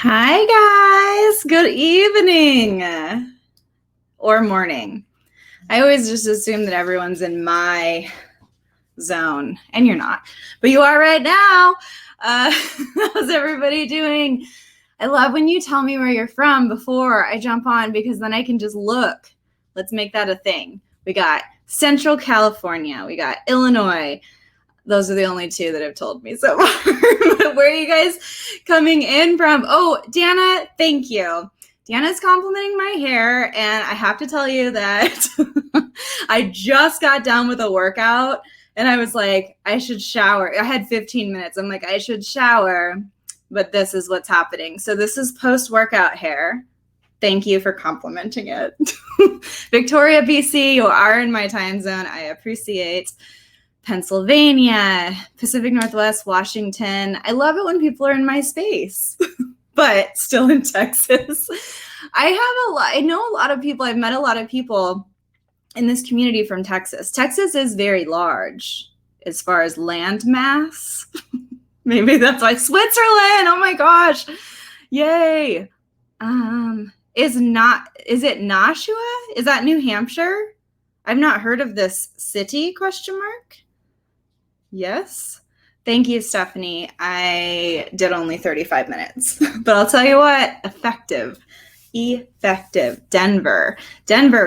Hi guys, good evening or morning. I always just assume that everyone's in my zone, and you're not, but you are right now. How's everybody doing? I love when you tell me where you're from before I jump on, because then I can just look. Let's make that a thing. We got Central California, we got Illinois. Those are the only two that have told me so far. Where are you guys coming in from? Oh, Dana, thank you. Dana's complimenting my hair, and I have to tell you that I just got done with a workout, and I was like, I should shower. I had 15 minutes. I'm like, I should shower, but this is what's happening. So this is post-workout hair. Thank you for complimenting it. Victoria, BC, you are in my time zone. I appreciate Pennsylvania, Pacific Northwest, Washington. I love it when people are in my space, but still in Texas. I know a lot of people, I've met a lot of people in this community from Texas. Texas is very large as far as land mass. Maybe that's why. Switzerland, oh my gosh. Yay. Is it Nashua? Is that New Hampshire? I've not heard of this city, ? Yes. Thank you, Stephanie. I did only 35 minutes, but I'll tell you what, effective. Denver,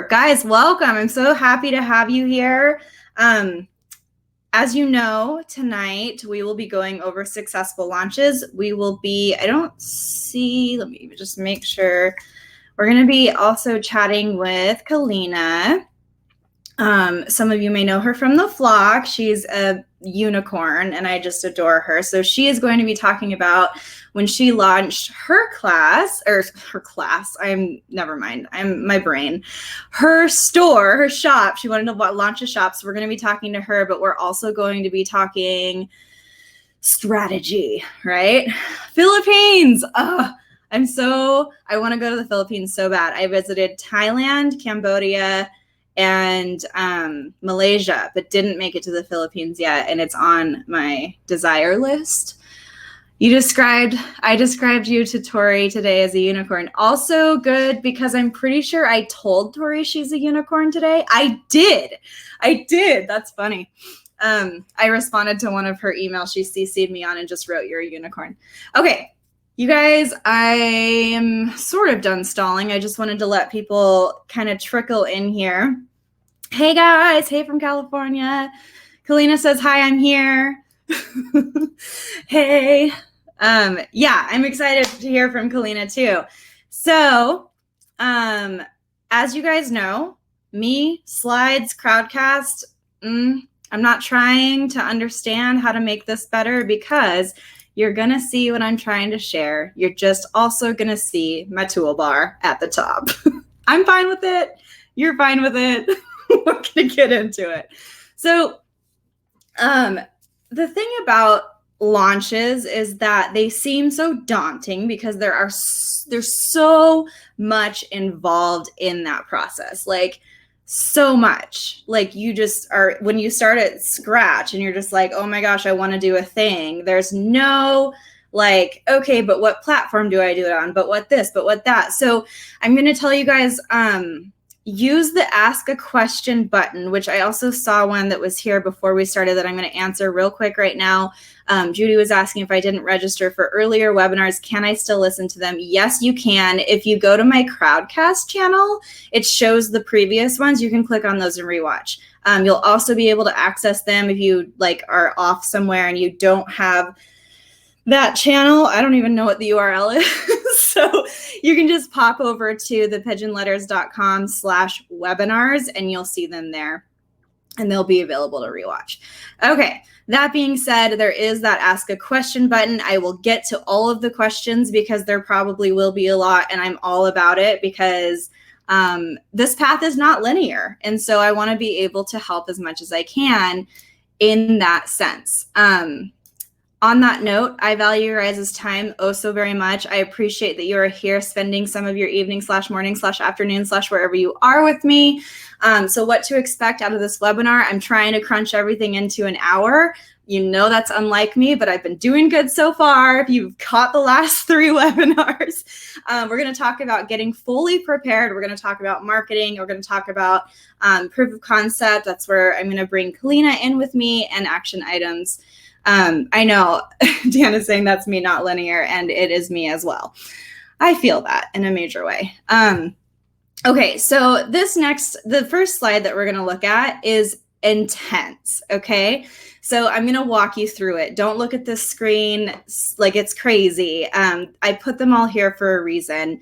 guys, welcome. I'm so happy to have you here. As you know, tonight we will be going over successful launches. Let me just make sure. We're going to be also chatting with Kalina. Some of you may know her from the flock. She's a unicorn, and I just adore her. So she is going to be talking about when she launched her shop. She wanted to launch a shop. So we're going to be talking to her, but we're also going to be talking strategy, right? Philippines. I want to go to the Philippines so bad. I visited Thailand, Cambodia, and Malaysia, but didn't make it to the Philippines yet, and it's on my desire list. I described you to Tori today as a unicorn. Also good, because I'm pretty sure I told Tori she's a unicorn today. I did. That's funny. I responded to one of her emails she CC'd me on and just wrote, "You're a unicorn." Okay. You guys, I am sort of done stalling. I just wanted to let people kind of trickle in here. Hey guys, hey from California. Kalina says, hi, I'm here. Hey. Yeah, I'm excited to hear from Kalina too. So, as you guys know, me, slides, crowdcast, I'm not trying to understand how to make this better, because you're going to see what I'm trying to share. You're just also going to see my toolbar at the top. I'm fine with it. You're fine with it. We're going to get into it. So the thing about launches is that they seem so daunting, because there's so much involved in that process. Like, so much. Like, you just are, when you start at scratch and you're just like, oh my gosh, I want to do a thing. There's no like, okay, but what platform do I do it on? But what this, but what that. So I'm going to tell you guys, use the ask a question button, which I also saw one that was here before we started that I'm going to answer real quick right now. Judy was asking if I didn't register for earlier webinars, can I still listen to them? Yes, you can. If you go to my Crowdcast channel, it shows the previous ones. You can click on those and rewatch. You'll also be able to access them if you are off somewhere and you don't have that channel. I don't even know what the URL is. So you can just pop over to thepigeonletters.com/webinars and you'll see them there, and they'll be available to rewatch. Okay, that being said, there is that ask a question button. I will get to all of the questions, because there probably will be a lot, and I'm all about it, because this path is not linear. And so I want to be able to help as much as I can in that sense. On that note, I value your guys' time oh so very much. I appreciate that you are here spending some of your evening / morning / afternoon / wherever you are with me. So what to expect out of this webinar? I'm trying to crunch everything into an hour. You know that's unlike me, but I've been doing good so far. If you've caught the last 3 webinars, we're going to talk about getting fully prepared. We're going to talk about marketing. We're going to talk about proof of concept. That's where I'm going to bring Kalina in with me, and action items. I know Dan is saying that's me, not linear, and it is me as well. I feel that in a major way. Okay, so the first slide that we're going to look at is intense. Okay, so I'm going to walk you through it. Don't look at this screen like it's crazy. I put them all here for a reason.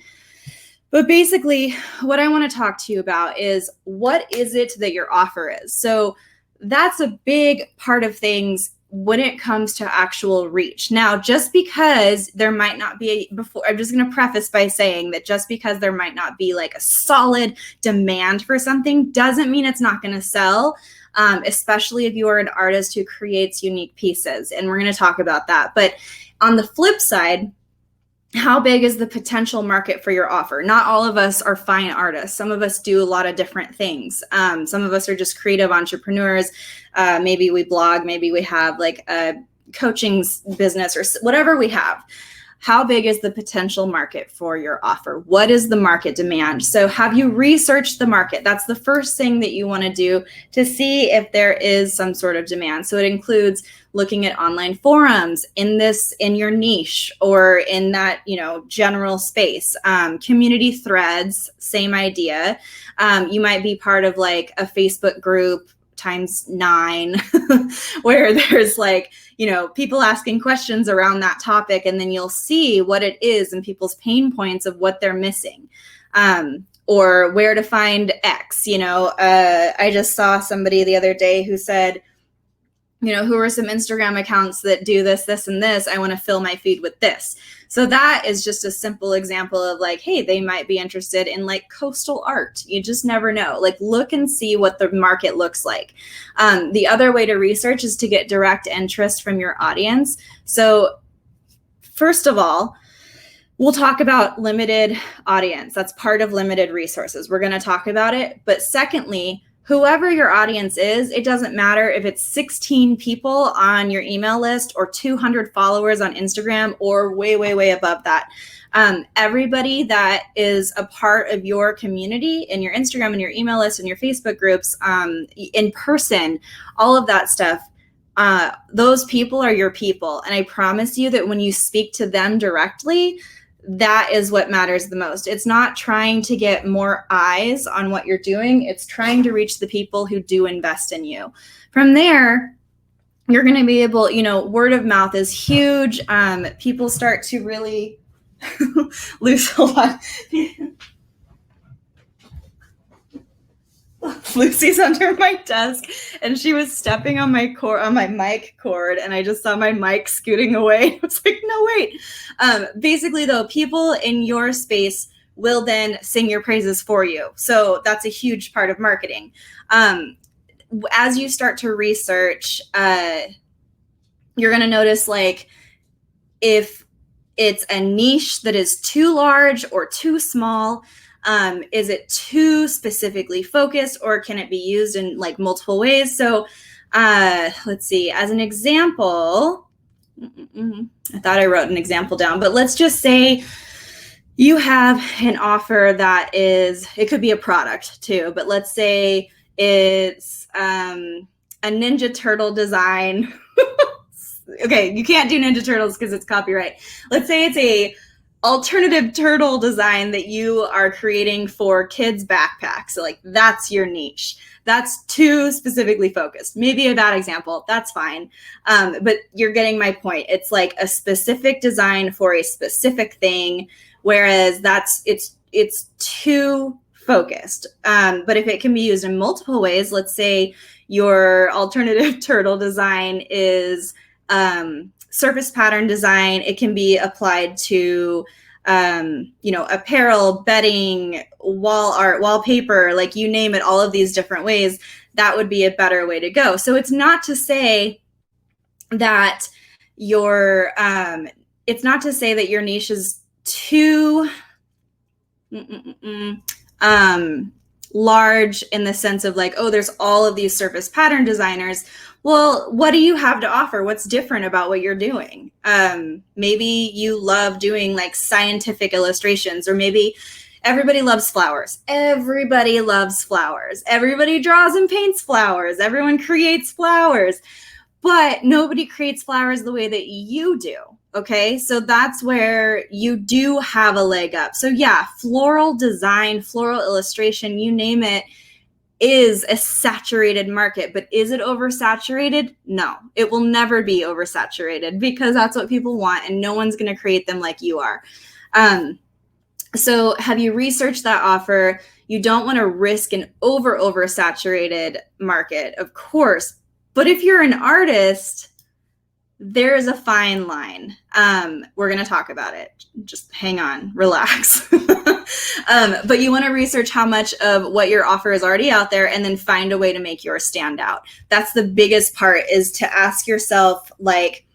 But basically, what I want to talk to you about is, what is it that your offer is? So that's a big part of things when it comes to actual reach. Now, just because there might not be I'm just going to preface by saying that just because there might not be like a solid demand for something doesn't mean it's not going to sell, especially if you are an artist who creates unique pieces. And we're going to talk about that. But on the flip side, how big is the potential market for your offer? Not all of us are fine artists. Some of us do a lot of different things. Some of us are just creative entrepreneurs. Maybe we blog, maybe we have like a coaching business or whatever we have. How big is the potential market for your offer? What is the market demand? So have you researched the market? That's the first thing that you want to do to see if there is some sort of demand. So it includes looking at online forums in your niche or in that, general space. Community threads, same idea. You might be part of like a Facebook group times 9 where there's like, people asking questions around that topic, and then you'll see what it is and people's pain points of what they're missing, or where to find X. I just saw somebody the other day who said, who are some Instagram accounts that do this, this, and this? I want to fill my feed with this. So that is just a simple example of like, hey, they might be interested in like coastal art. You just never know. Like, look and see what the market looks like. The other way to research is to get direct interest from your audience. So first of all, we'll talk about limited audience. That's part of limited resources. We're going to talk about it. But secondly, whoever your audience is, it doesn't matter if it's 16 people on your email list or 200 followers on Instagram or way, way, way above that. Everybody that is a part of your community in your Instagram and your email list and your Facebook groups, in person, all of that stuff, those people are your people. And I promise you that when you speak to them directly, that is what matters the most. It's not trying to get more eyes on what you're doing. It's trying to reach the people who do invest in you. From there, you're going to be able, word of mouth is huge. People start to really lose a lot. Lucy's under my desk and she was stepping on my mic cord, and I just saw my mic scooting away. I was like, no, wait. Basically though, people in your space will then sing your praises for you. So that's a huge part of marketing. As you start to research, you're going to notice like if it's a niche that is too large or too small. Is it too specifically focused, or can it be used in like multiple ways? So let's see, as an example, I thought I wrote an example down, but let's just say you have an offer that is, it could be a product too, but let's say it's a Ninja Turtle design. Okay, you can't do Ninja Turtles because it's copyright. Let's say it's a alternative turtle design that you are creating for kids' backpacks. So like that's your niche. That's too specifically focused. Maybe a bad example, that's fine. But you're getting my point. It's like a specific design for a specific thing, whereas it's too focused. But if it can be used in multiple ways, let's say your alternative turtle design is surface pattern design. It can be applied to, apparel, bedding, wall art, wallpaper, like you name it, all of these different ways. That would be a better way to go. So it's not to say that it's not to say that your niche is too large in the sense of like, oh, there's all of these surface pattern designers. Well, what do you have to offer? What's different about what you're doing? Maybe you love doing like scientific illustrations, or maybe everybody loves flowers. Everybody loves flowers. Everybody draws and paints flowers. Everyone creates flowers, but nobody creates flowers the way that you do. Okay, so that's where you do have a leg up. So yeah, floral design, floral illustration, you name it, is a saturated market. But is it oversaturated? No, it will never be oversaturated, because that's what people want, and no one's going to create them like you are. So have you researched that offer? You don't want to risk an oversaturated market, of course. But if you're an artist, there's a fine line. We're going to talk about it. Just hang on, relax. But you want to research how much of what your offer is already out there, and then find a way to make yours stand out. That's the biggest part, is to ask yourself, like,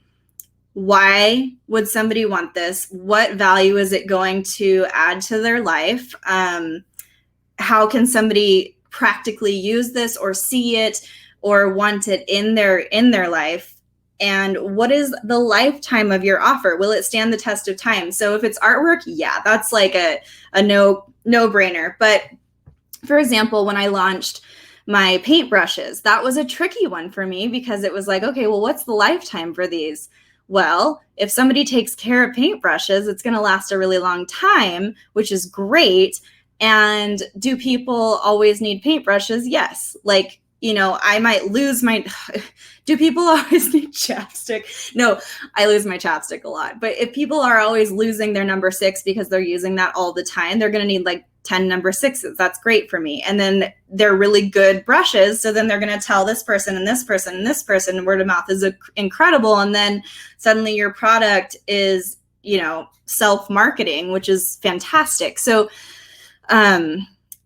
why would somebody want this? What value is it going to add to their life? How can somebody practically use this, or see it, or want it in their life? And what is the lifetime of your offer? Will it stand the test of time? So if it's artwork, yeah, that's like a no-brainer. But for example, when I launched my paintbrushes, that was a tricky one for me, because it was like, okay, well, what's the lifetime for these? Well, if somebody takes care of paintbrushes, it's going to last a really long time, which is great. And do people always need paintbrushes? Yes. Like, you know, I might lose my, do people always need chapstick? No, I lose my chapstick a lot. But if people are always losing their number 6 because they're using that all the time, they're going to need like 10 number 6s. That's great for me. And then they're really good brushes. So then they're going to tell this person and this person and this person, word of mouth is incredible. And then suddenly your product is, you know, self-marketing, which is fantastic. So,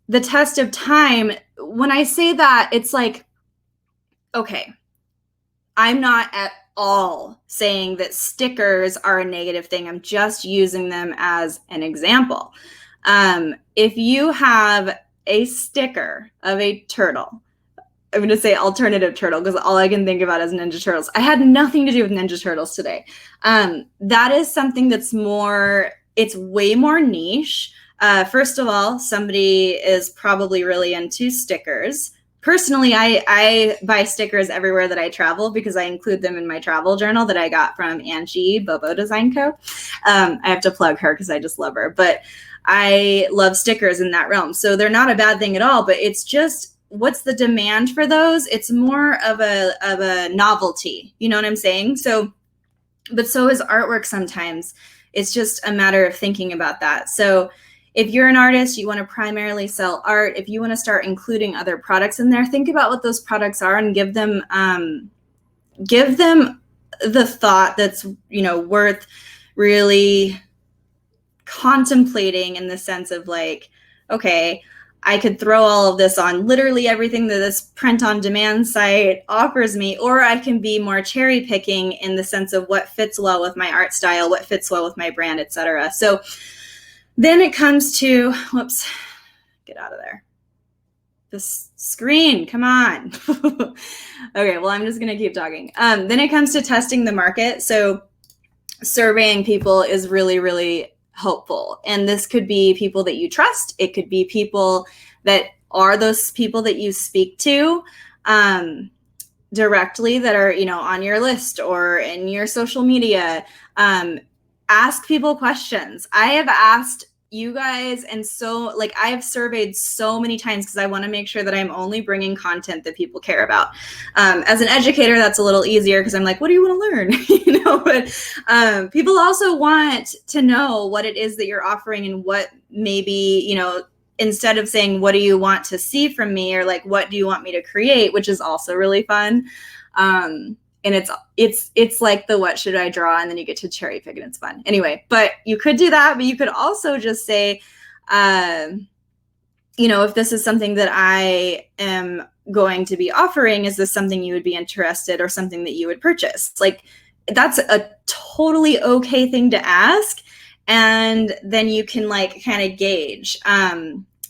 the test of time, when I say that, it's like, okay, I'm not at all saying that stickers are a negative thing. I'm just using them as an example. If you have a sticker of a turtle, I'm going to say alternative turtle, because all I can think about is Ninja Turtles. I had nothing to do with Ninja Turtles today. That is something that's it's way more niche. First of all, somebody is probably really into stickers. Personally, I buy stickers everywhere that I travel, because I include them in my travel journal that I got from Angie Bobo Design Co. I have to plug her because I just love her. But I love stickers in that realm. So they're not a bad thing at all, but it's just, what's the demand for those? It's more of a novelty. You know what I'm saying? So, but so is artwork sometimes. It's just a matter of thinking about that. So if you're an artist, you want to primarily sell art. If you want to start including other products in there, think about what those products are, and give them the thought that's, you know, worth really contemplating, in the sense of like, okay, I could throw all of this on literally everything that this print on demand site offers me, or I can be more cherry picking in the sense of what fits well with my art style, what fits well with my brand, etc. So then it comes to, whoops, get out of there. This screen, come on. Okay, well, I'm just going to keep talking. Then it comes to testing the market. So surveying people is really, really helpful. And this could be people that you trust. It could be people that are those people that you speak to directly, that are, you know, on your list or in your social media. Ask people questions. I have asked you guys, and so like I have surveyed so many times, because I want to make sure that I'm only bringing content that people care about. As an educator, that's a little easier, because I'm like, what do you want to learn? You know, but people also want to know what it is that you're offering, and what maybe, you know, instead of saying, what do you want to see from me, or like, what do you want me to create, which is also really fun. And it's like the what should I draw, and then you get to cherry pick, and it's fun. Anyway, but you could do that, but you could also just say, you know, if this is something that I am going to be offering, is this something you would be interested, or something that you would purchase? Like, that's a totally okay thing to ask. And then you can like kind of gauge.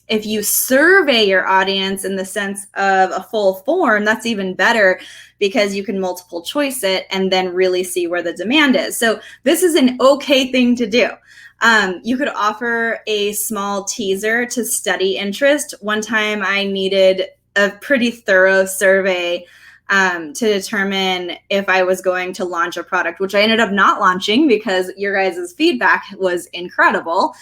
If you survey your audience in the sense of a full form, that's even better because you can multiple choice it and then really see where the demand is. So this is an okay thing to do. You could offer a small teaser to study interest. One time I needed a pretty thorough survey to determine if I was going to launch a product, which I ended up not launching because your guys' feedback was incredible.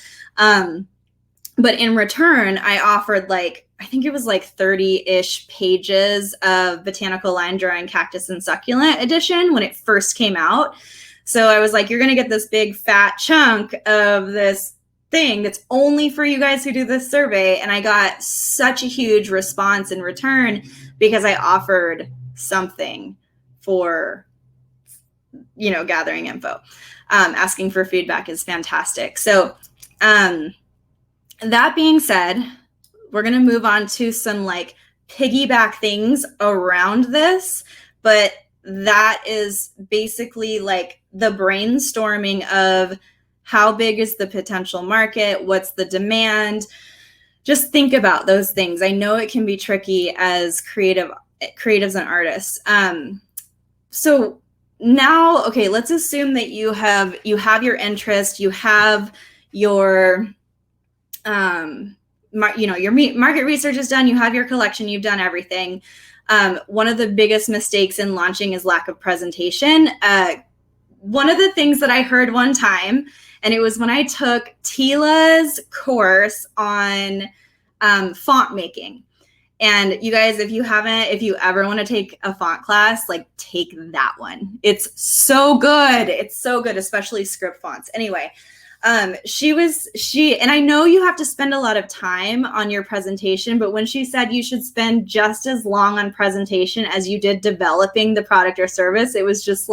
But in return, I offered I think it was 30-ish pages of Botanical Line Drawing Cactus and Succulent edition when it first came out. So I was like, you're going to get this big fat chunk of this thing that's only for you guys who do this survey. And I got such a huge response in return because I offered something for, gathering info. Asking for feedback is fantastic. So, that being said, we're going to move on to some piggyback things around this, but that is basically the brainstorming of how big is the potential market, what's the demand. Just think about those things. I know it can be tricky as creatives and artists. So now, okay, let's assume that you have your interest, you have your your market research is done, you have your collection, you've done everything. One of the biggest mistakes in launching is lack of presentation. One of the things that I heard one time, and it was when I took Tila's course on font making. And you guys, if you ever want to take a font class, take that one. It's so good. It's so good, especially script fonts. Anyway, and I know you have to spend a lot of time on your presentation, but when she said you should spend just as long on presentation as you did developing the product or service, it was just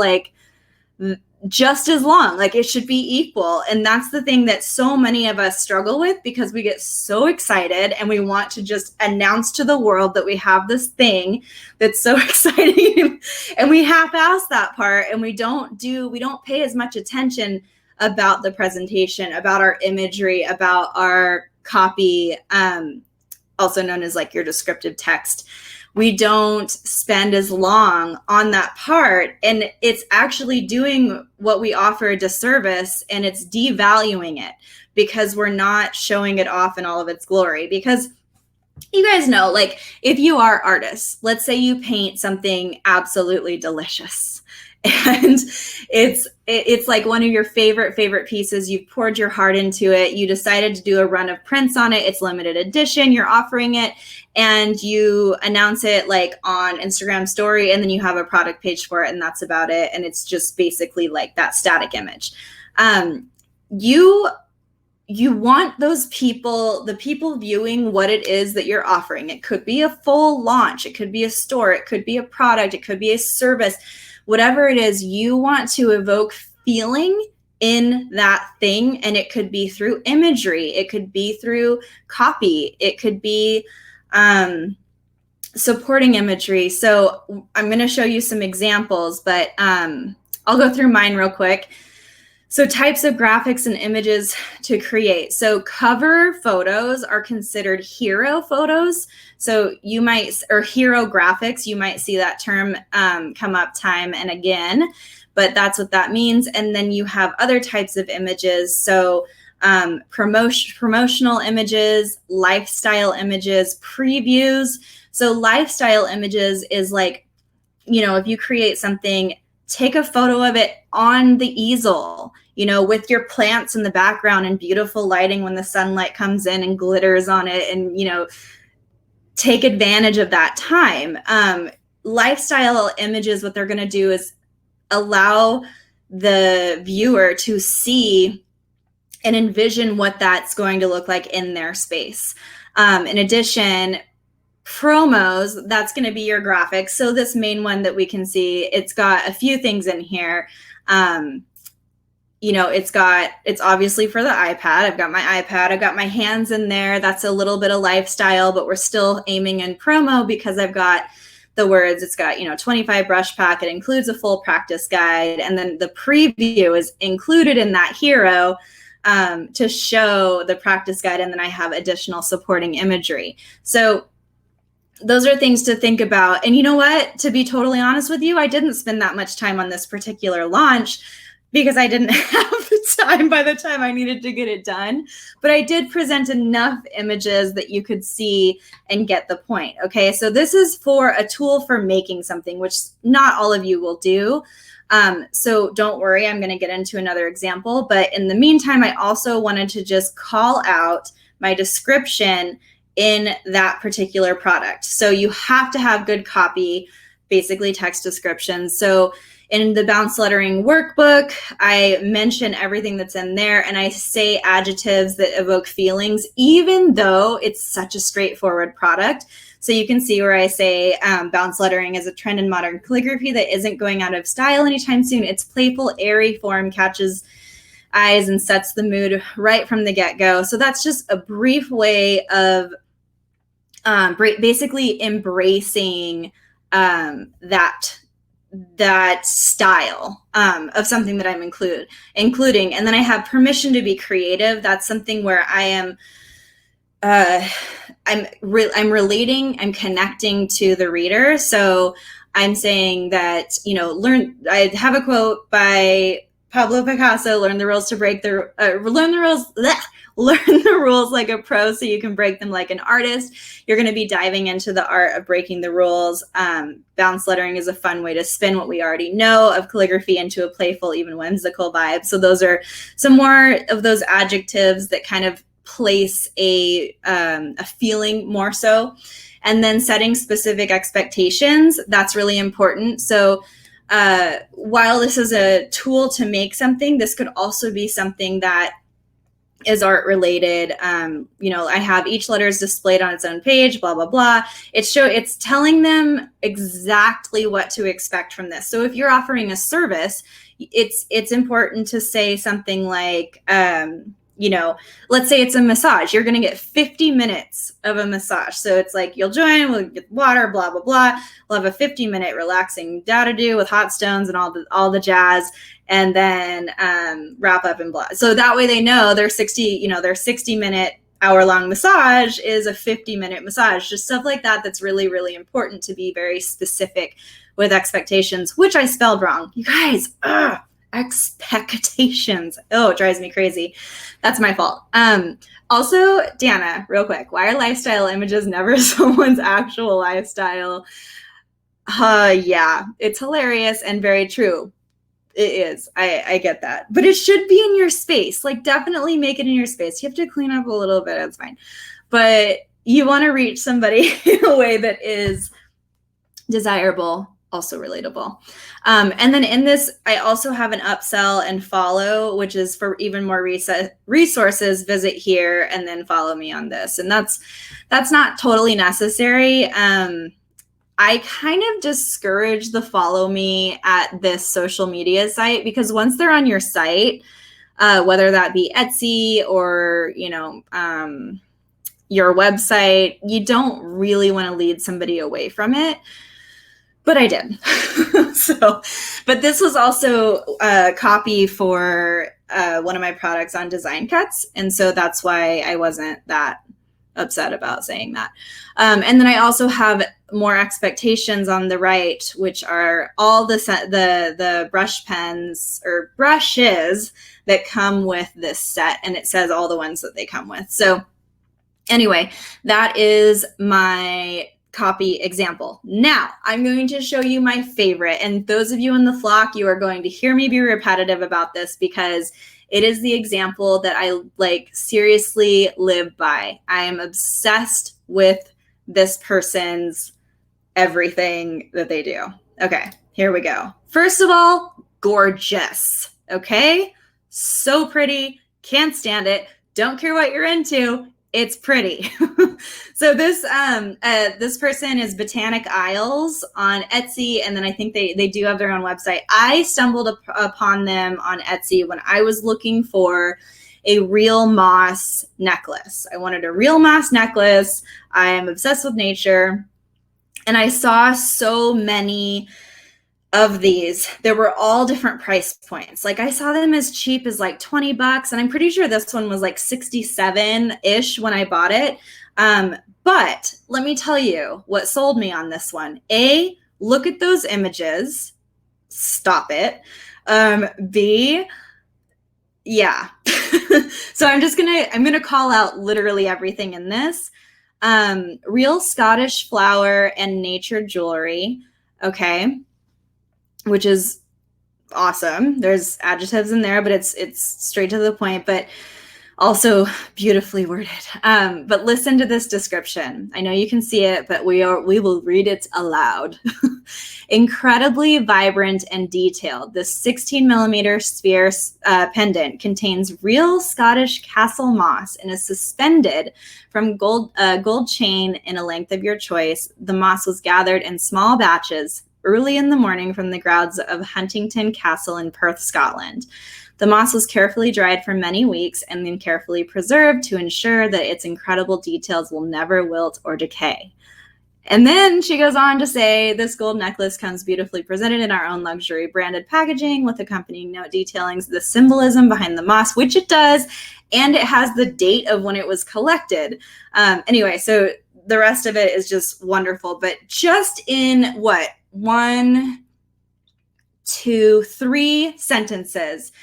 just as long. It should be equal. And that's the thing that so many of us struggle with, because we get so excited and we want to just announce to the world that we have this thing that's so exciting, and we half-ass that part, and we don't pay as much attention about the presentation, about our imagery, about our copy, also known as your descriptive text. We don't spend as long on that part, and it's actually doing what we offer a disservice, and it's devaluing it because we're not showing it off in all of its glory. Because you guys know, if you are artists, let's say you paint something absolutely delicious, and it's one of your favorite pieces. You've poured your heart into it. You decided to do a run of prints on it. It's limited edition. You're offering it, and you announce it on Instagram story, and then you have a product page for it, and that's about it. And it's just basically that static image. You want those people, the people viewing what it is that you're offering. It could be a full launch. It could be a store. It could be a product. It could be a service. Whatever it is, you want to evoke feeling in that thing. And it could be through imagery. It could be through copy. It could be supporting imagery. So I'm going to show you some examples, but I'll go through mine real quick. So types of graphics and images to create. So cover photos are considered hero photos. So or hero graphics, you might see that term come up time and again, but that's what that means. And then you have other types of images. So promotional images, lifestyle images, previews. So lifestyle images is if you create something, take a photo of it on the easel, with your plants in the background and beautiful lighting when the sunlight comes in and glitters on it, and, take advantage of that time. Lifestyle images, what they're going to do is allow the viewer to see and envision what that's going to look like in their space. In addition, promos, that's going to be your graphics. So this main one that we can see, it's got a few things in here. It's obviously for the iPad. I've got my iPad, I've got my hands in there. That's a little bit of lifestyle, but we're still aiming in promo because I've got the words. It's got, 25 brush pack. It includes a full practice guide. And then the preview is included in that hero to show the practice guide. And then I have additional supporting imagery. So those are things to think about. And you know what? To be totally honest with you, I didn't spend that much time on this particular launch because I didn't have the time by the time I needed to get it done. But I did present enough images that you could see and get the point. Okay, so this is for a tool for making something, which not all of you will do. So don't worry, I'm going to get into another example. But in the meantime, I also wanted to just call out my description in that particular product. So you have to have good copy, basically text descriptions. So in the Bounce Lettering workbook, I mention everything that's in there, and I say adjectives that evoke feelings, even though it's such a straightforward product. So you can see where I say Bounce Lettering is a trend in modern calligraphy that isn't going out of style anytime soon. Its playful, airy form catches eyes and sets the mood right from the get-go. So that's just a brief way of basically embracing that style of something that I'm including. And then I have permission to be creative. That's something where I am I'm relating, I'm connecting to the reader. So I'm saying that, I have a quote by Pablo Picasso, learn the rules like a pro so you can break them like an artist. You're going to be diving into the art of breaking the rules. Bounce lettering is a fun way to spin what we already know of calligraphy into a playful, even whimsical vibe. So those are some more of those adjectives that kind of place a feeling more so. And then setting specific expectations, that's really important. So while this is a tool to make something, this could also be something that is art related. I have each letter is displayed on its own page, blah, blah, blah. It's telling them exactly what to expect from this. So if you're offering a service, it's important to say something like, let's say it's a massage. You're going to get 50 minutes of a massage. So it's like, you'll join, we'll get water, blah, blah, blah. We'll have a 50-minute relaxing do with hot stones and all the jazz, and then wrap up and blah. So that way they know their 60-minute, hour-long massage is a 50-minute massage. Just stuff like that. That's really, really important to be very specific with expectations, which I spelled wrong. You guys, expectations. Oh, it drives me crazy. That's my fault. Also, Dana, real quick, why are lifestyle images never someone's actual lifestyle? Yeah, it's hilarious and very true. It is. I get that. But it should be in your space. Like, definitely make it in your space. You have to clean up a little bit. That's fine. But you want to reach somebody in a way that is desirable, also relatable. And then in this, I also have an upsell and follow, which is for even more resources, visit here and then follow me on this. And that's not totally necessary. I kind of discourage the follow me at this social media site, because once they're on your site, whether that be Etsy or, your website, you don't really want to lead somebody away from it. But I did. But this was also a copy for one of my products on Design Cuts. And so that's why I wasn't that upset about saying that. And then I also have more expectations on the right, which are all the brush pens or brushes that come with this set. And it says all the ones that they come with. So anyway, that is my copy example. Now I'm going to show you my favorite. And those of you in the flock, you are going to hear me be repetitive about this because it is the example that I seriously live by. I am obsessed with this person's everything that they do. Okay, here we go. First of all, gorgeous. Okay, so pretty. Can't stand it. Don't care what you're into. It's pretty. So this person is Botanic Isles on Etsy, and then I think they do have their own website. I stumbled upon them on Etsy when I was looking for a real moss necklace. I wanted a real moss necklace. I am obsessed with nature. And I saw so many of these. There were all different price points. Like I saw them as cheap as like $20, and I'm pretty sure this one was like 67-ish when I bought it. But let me tell you what sold me on this one. A, look at those images. Stop it. B, yeah. So I'm going to call out literally everything in this. Real Scottish flower and nature jewelry. Okay. Which is awesome. There's adjectives in there, but it's straight to the point, but also beautifully worded. But listen to this description. I know you can see it, but we will read it aloud. Incredibly vibrant and detailed, this 16mm sphere pendant contains real Scottish castle moss and is suspended from gold chain in a length of your choice. The moss was gathered in small batches early in the morning from the grounds of Huntington Castle in Perth, Scotland. The moss was carefully dried for many weeks and then carefully preserved to ensure that its incredible details will never wilt or decay. And then she goes on to say, this gold necklace comes beautifully presented in our own luxury branded packaging with accompanying note detailing the symbolism behind the moss, which it does, and it has the date of when it was collected. Anyway, so the rest of it is just wonderful. But just in what? 1, 2, 3 sentences.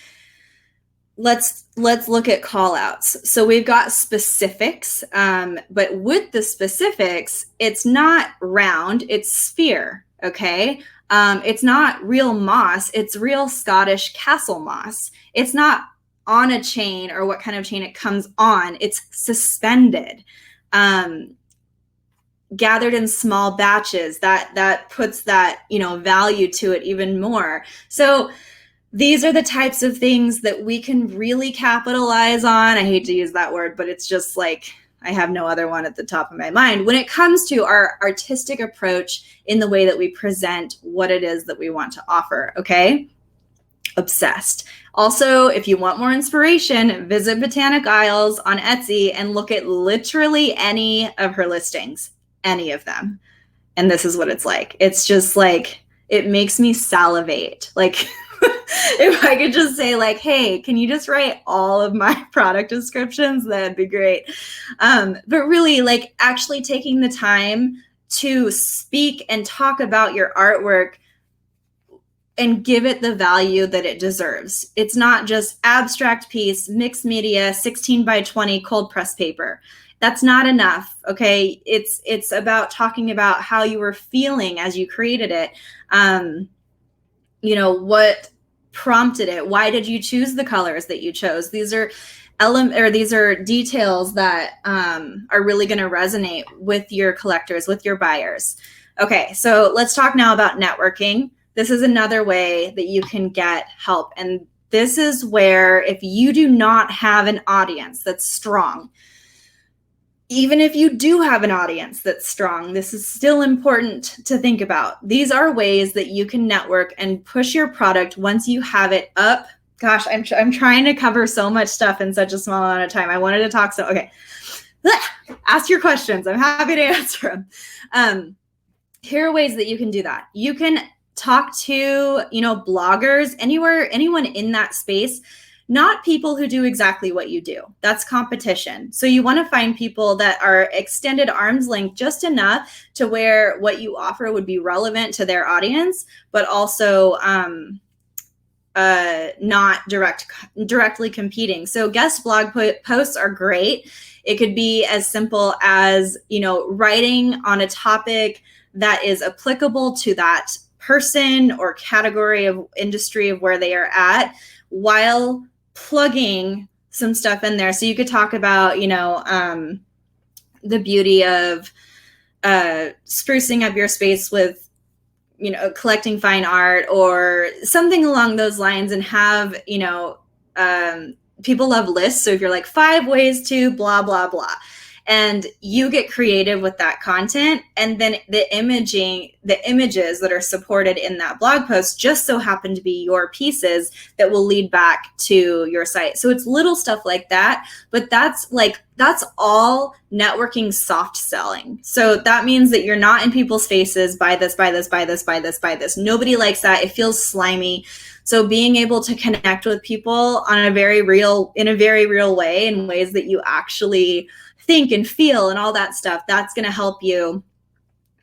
Let's look at call outs. So we've got specifics, but with the specifics, it's not round, it's sphere, okay? It's not real moss, it's real Scottish castle moss. It's not on a chain or what kind of chain it comes on, it's suspended. Gathered in small batches, that puts that, value to it even more. So these are the types of things that we can really capitalize on. I hate to use that word, but it's just like, I have no other one at the top of my mind when it comes to our artistic approach in the way that we present what it is that we want to offer. Okay. Obsessed. Also, if you want more inspiration, visit Botanic Isles on Etsy and look at literally any of her listings. Any of them. And this is what it's like. It's just like, it makes me salivate. Like, if I could just say like, hey, can you just write all of my product descriptions? That'd be great. But really, like, actually taking the time to speak and talk about your artwork and give it the value that it deserves. It's not just abstract piece, mixed media, 16x20 cold press paper. That's not enough, okay? It's about talking about how you were feeling as you created it. What prompted it? Why did you choose the colors that you chose? These are these are details that are really going to resonate with your collectors, with your buyers. Okay, so let's talk now about networking. This is another way that you can get help. And this is where if you do not have an audience that's strong, even if you do have an audience that's strong, this is still important to think about. These are ways that you can network and push your product once you have it up. Gosh, I'm trying to cover so much stuff in such a small amount of time. I wanted to talk okay. Ask your questions. I'm happy to answer them. Here are ways that you can do that. You can talk to, bloggers, anyone in that space. Not people who do exactly what you do. That's competition. So you want to find people that are extended arm's length just enough to where what you offer would be relevant to their audience, but also not directly competing. So guest blog posts are great. It could be as simple as, writing on a topic that is applicable to that person or category of industry of where they are at, while plugging some stuff in there. So you could talk about, the beauty of sprucing up your space with, collecting fine art or something along those lines, and have, people love lists. So if you're like 5 ways to blah, blah, blah, and you get creative with that content. And then the images that are supported in that blog post just so happen to be your pieces that will lead back to your site. So it's little stuff like that, but that's all networking soft selling. So that means that you're not in people's faces, buy this, buy this, buy this, buy this, buy this. Nobody likes that. It feels slimy. So being able to connect with people in a very real way, in ways that you actually think and feel and all that stuff, that's going to help you,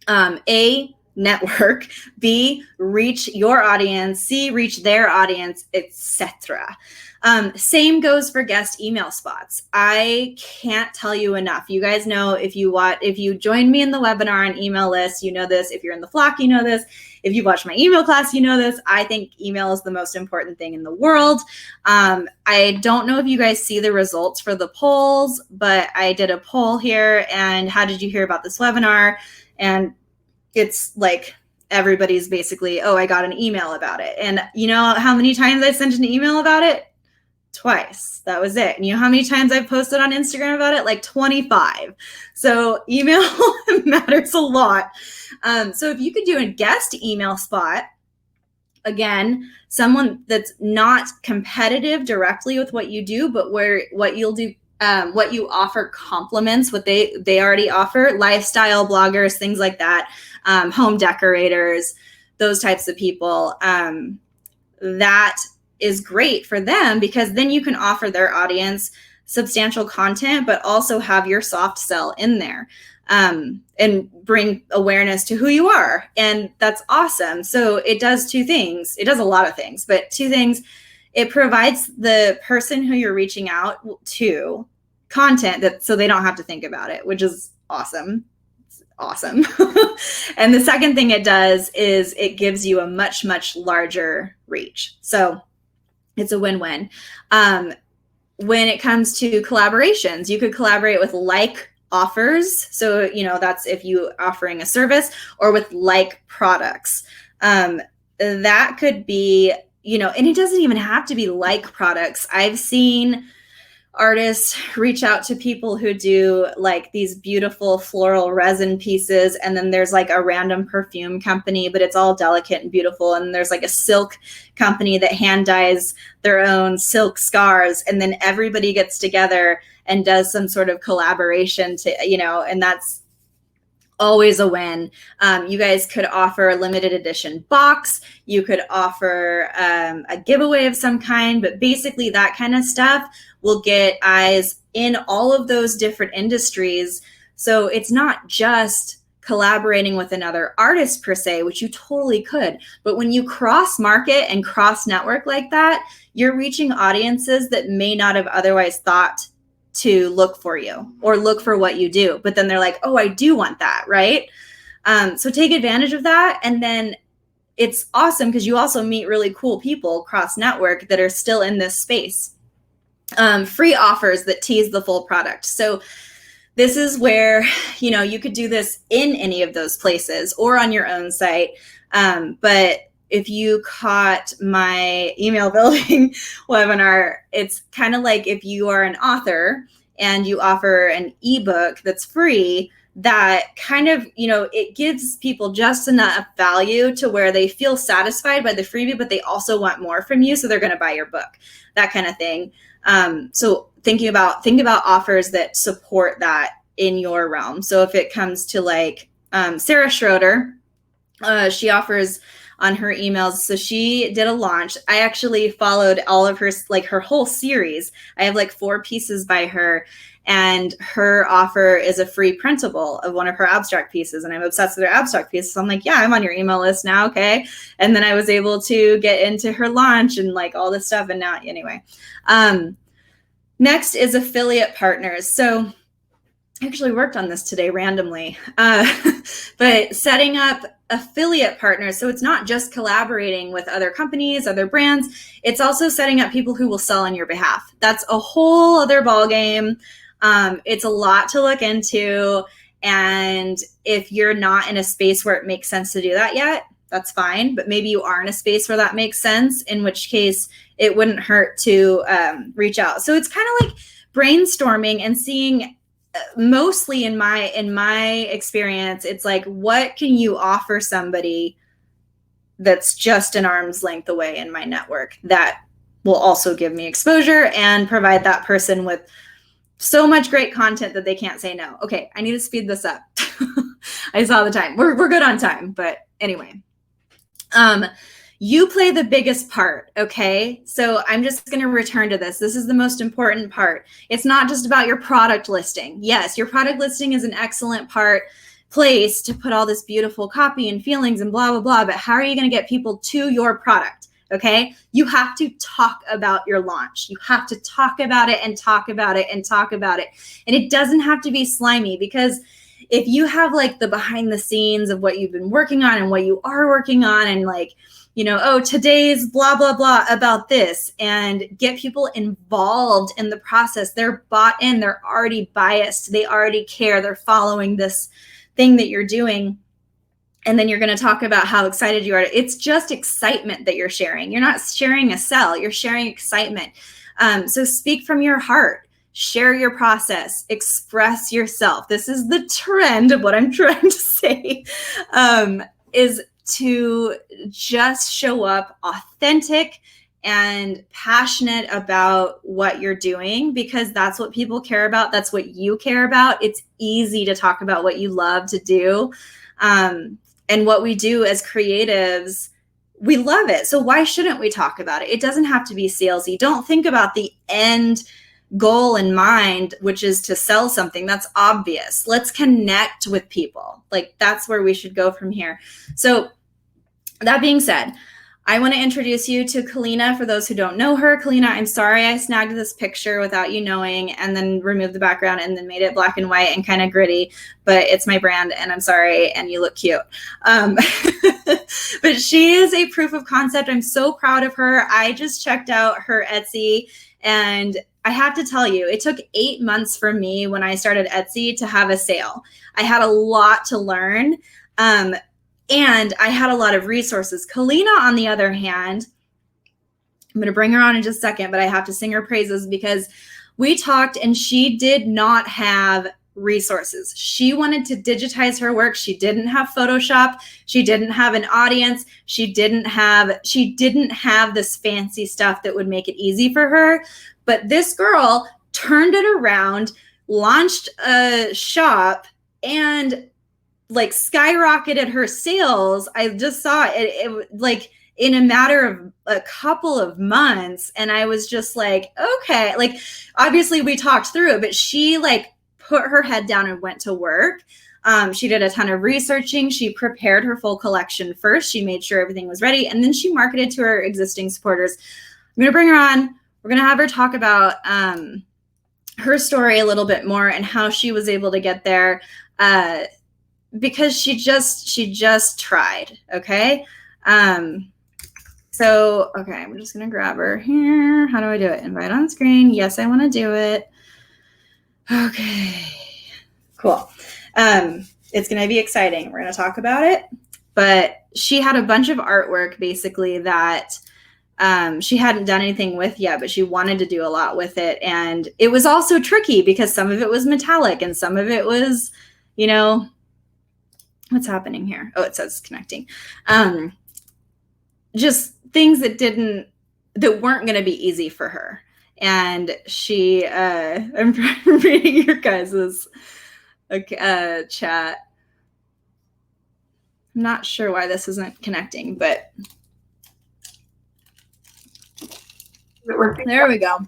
A, network, B, reach your audience, C, reach their audience, etc. Same goes for guest email spots. I can't tell you enough. You guys know, if you join me in the webinar and email list, you know this. If you're in the flock, you know this. If you watch my email class, you know this. I think email is the most important thing in the world. I don't know if you guys see the results for the polls, but I did a poll here, and how did you hear about this webinar? And it's like everybody's basically, oh, I got an email about it. And you know how many times I sent an email about it? Twice. That was it. And you know how many times I've posted on Instagram about it? Like 25. So email matters a lot. So if you could do a guest email spot, again, someone that's not competitive directly with what you do, but where what you'll do, what you offer complements what they already offer, lifestyle bloggers, things like that, home decorators, those types of people, that is great for them, because then you can offer their audience substantial content, but also have your soft sell in there, and bring awareness to who you are. And that's awesome. So it does two things. It does a lot of things, but two things. It provides the person who you're reaching out to content so they don't have to think about it, which is awesome. It's awesome. And the second thing it does is it gives you a much, much larger reach. So it's a win-win. When it comes to collaborations, you could collaborate with like offers. So, you know, that's if you offering a service, or with like products. That could be, you know, and it doesn't even have to be like products. I've seen artists reach out to people who do like these beautiful floral resin pieces, and then there's like a random perfume company, but it's all delicate and beautiful, and there's like a silk company that hand dyes their own silk scarves, and then everybody gets together and does some sort of collaboration to, you know, and that's always a win. You guys could offer a limited edition box. You could offer a giveaway of some kind, but basically that kind of stuff will get eyes in all of those different industries. So it's not just collaborating with another artist per se, which you totally could. But when you cross market and cross network like that, you're reaching audiences that may not have otherwise thought to look for you or look for what you do. But then they're like, oh, I do want that, right? So take advantage of that. And then it's awesome because you also meet really cool people cross network that are still in this space. Free offers that tease the full product. So this is where, you know, you could do this in any of those places or on your own site. But if you caught my email building webinar, it's kind of like if you are an author and you offer an ebook that's free, that kind of, you know, it gives people just enough value to where they feel satisfied by the freebie, but they also want more from you. So they're going to buy your book, that kind of thing. So think about offers that support that in your realm. So if it comes to like Sarah Schroeder, she offers on her emails. So she did a launch. I actually followed all of her, like her whole series. I have like 4 pieces by her, and her offer is a free printable of one of her abstract pieces. And I'm obsessed with her abstract pieces. So I'm like, yeah, I'm on your email list now. Okay. And then I was able to get into her launch and like all this stuff. And now, anyway, next is affiliate partners. So I actually worked on this today randomly, but setting up affiliate partners. So it's not just collaborating with other companies, other brands. It's also setting up people who will sell on your behalf. That's a whole other ballgame. It's a lot to look into. And if you're not in a space where it makes sense to do that yet, that's fine. But maybe you are in a space where that makes sense, in which case it wouldn't hurt to reach out. So it's kind of like brainstorming and seeing mostly in my experience, it's like, what can you offer somebody that's just an arm's length away in my network that will also give me exposure and provide that person with so much great content that they can't say no. Okay, I need to speed this up. I saw the time. We're good on time, but anyway. You play the biggest part, okay? So I'm just going to return to this. This is the most important part. It's not just about your product listing. Yes, your product listing is an excellent place to put all this beautiful copy and feelings and blah, blah, blah. But how are you going to get people to your product? Okay, you have to talk about your launch. You have to talk about it and talk about it and talk about it. And it doesn't have to be slimy, because if you have like the behind the scenes of what you've been working on and what you are working on, and like, you know, oh, today's blah, blah, blah about this, and get people involved in the process. They're bought in, they're already biased, they already care, they're following this thing that you're doing. And then you're going to talk about how excited you are. It's just excitement that you're sharing. You're not sharing a sell, you're sharing excitement. So speak from your heart, share your process, express yourself. This is the trend of what I'm trying to say, is to just show up authentic and passionate about what you're doing, because that's what people care about. That's what you care about. It's easy to talk about what you love to do. And what we do as creatives, we love it. So why shouldn't we talk about it? It doesn't have to be salesy. Don't think about the end goal in mind, which is to sell something. That's obvious. Let's connect with people. Like, that's where we should go from here. So that being said, I want to introduce you to Kalina. For those who don't know her, Kalina, I'm sorry I snagged this picture without you knowing, and then removed the background and then made it black and white and kind of gritty, but it's my brand and I'm sorry, and you look cute. But she is a proof of concept. I'm so proud of her. I just checked out her Etsy, and I have to tell you, it took 8 months for me when I started Etsy to have a sale. I had a lot to learn. And I had a lot of resources. Kalina, on the other hand, I'm going to bring her on in just a second, but I have to sing her praises, because we talked and she did not have resources. She wanted to digitize her work. She didn't have Photoshop. She didn't have an audience. She didn't have this fancy stuff that would make it easy for her. But this girl turned it around, launched a shop, and like skyrocketed her sales. I just saw it like in a matter of a couple of months. And I was just like, okay, like obviously we talked through it, but she like put her head down and went to work. She did a ton of researching. She prepared her full collection first. She made sure everything was ready. And then she marketed to her existing supporters. I'm going to bring her on. We're going to have her talk about her story a little bit more and how she was able to get there. Because she just tried. Okay. So, okay, I'm just going to grab her here. How do I do it? Invite on screen. Yes, I want to do it. Okay, cool. It's going to be exciting. We're going to talk about it, but she had a bunch of artwork basically that she hadn't done anything with yet, but she wanted to do a lot with it. And it was also tricky because some of it was metallic and some of it was, you know, what's happening here? Oh, it says connecting. Just things that weren't going to be easy for her. And she, I'm reading your guys's chat. I'm not sure why this isn't connecting, but there we go.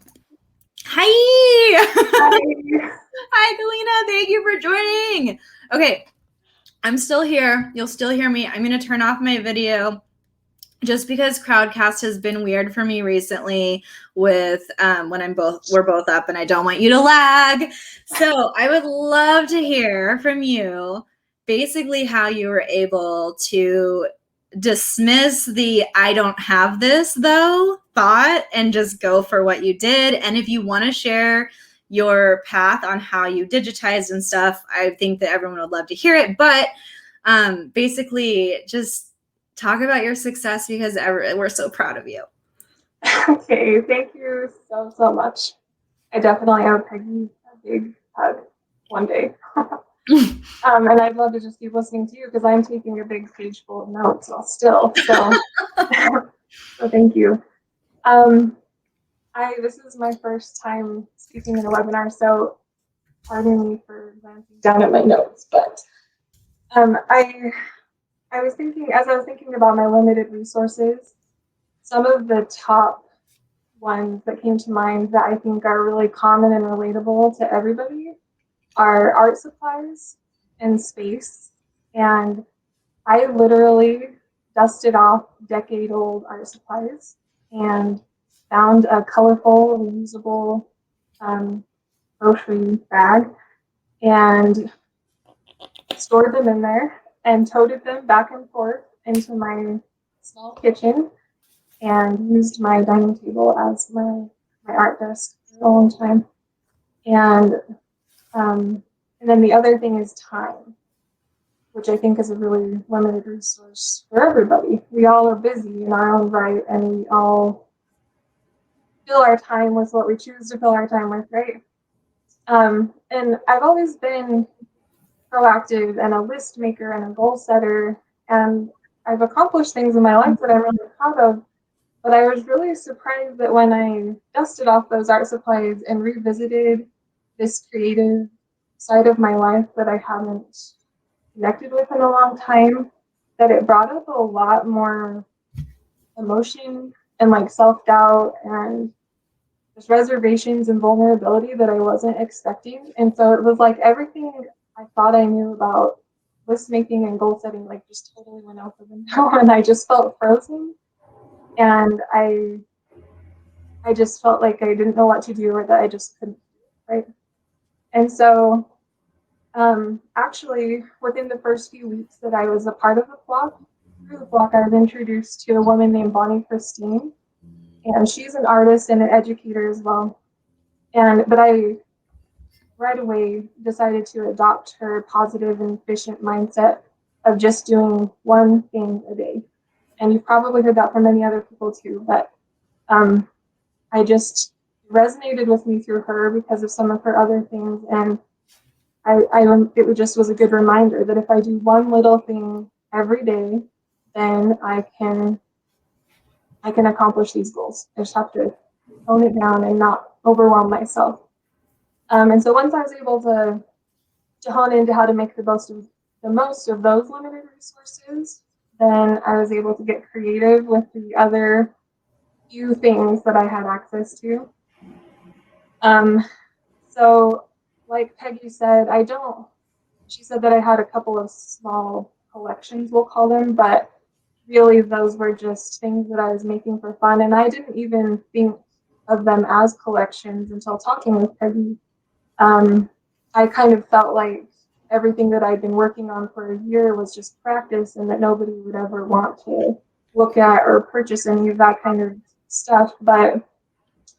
Hi. Hi, Kalina. Thank you for joining. Okay. I'm still here. You'll still hear me. I'm going to turn off my video just because Crowdcast has been weird for me recently with when we're both up, and I don't want you to lag. So I would love to hear from you basically how you were able to dismiss the I don't have this though thought and just go for what you did. And if you want to share your path on how you digitized and stuff, I think that everyone would love to hear it. But basically just talk about your success, because we're so proud of you. Okay, thank you so much. I definitely owe Peggy a big hug. one day. And I'd love to just keep listening to you because I'm taking a big page full of notes still. So, so thank you. This is my first time speaking in a webinar, so pardon me for glancing down at my notes. But I was thinking, as I was thinking about my limited resources, some of the top ones that came to mind that I think are really common and relatable to everybody are art supplies and space. And I literally dusted off decade-old art supplies and found a colorful, reusable grocery bag and stored them in there and toted them back and forth into my small kitchen and used my dining table as my art desk for a long time. And then the other thing is time, which I think is a really limited resource for everybody. We all are busy in our own right, and we all fill our time with what we choose to fill our time with, right? And I've always been proactive and a list maker and a goal setter, and I've accomplished things in my life that I'm really proud of. But I was really surprised that when I dusted off those art supplies and revisited this creative side of my life that I haven't connected with in a long time, that it brought up a lot more emotion and like self-doubt and just reservations and vulnerability that I wasn't expecting. And so it was like everything I thought I knew about list making and goal setting like just totally went out the window, and I just felt frozen. And I just felt like I didn't know what to do or that I just couldn't do it, right? And so actually within the first few weeks that I was a part of the flock, through the flock, I was introduced to a woman named Bonnie Christine, and she's an artist and an educator as well. But I right away decided to adopt her positive and efficient mindset of just doing one thing a day. And you've probably heard that from many other people too, but I just resonated with me through her because of some of her other things. And it just was a good reminder that if I do one little thing every day, then I can accomplish these goals. I just have to tone it down and not overwhelm myself. And so once I was able to hone into how to make the most of those limited resources, then I was able to get creative with the other few things that I had access to. So like Peggy said, she said that I had a couple of small collections, we'll call them, but really those were just things that I was making for fun. And I didn't even think of them as collections until talking with Peggy. I kind of felt like everything that I'd been working on for a year was just practice and that nobody would ever want to look at or purchase any of that kind of stuff. But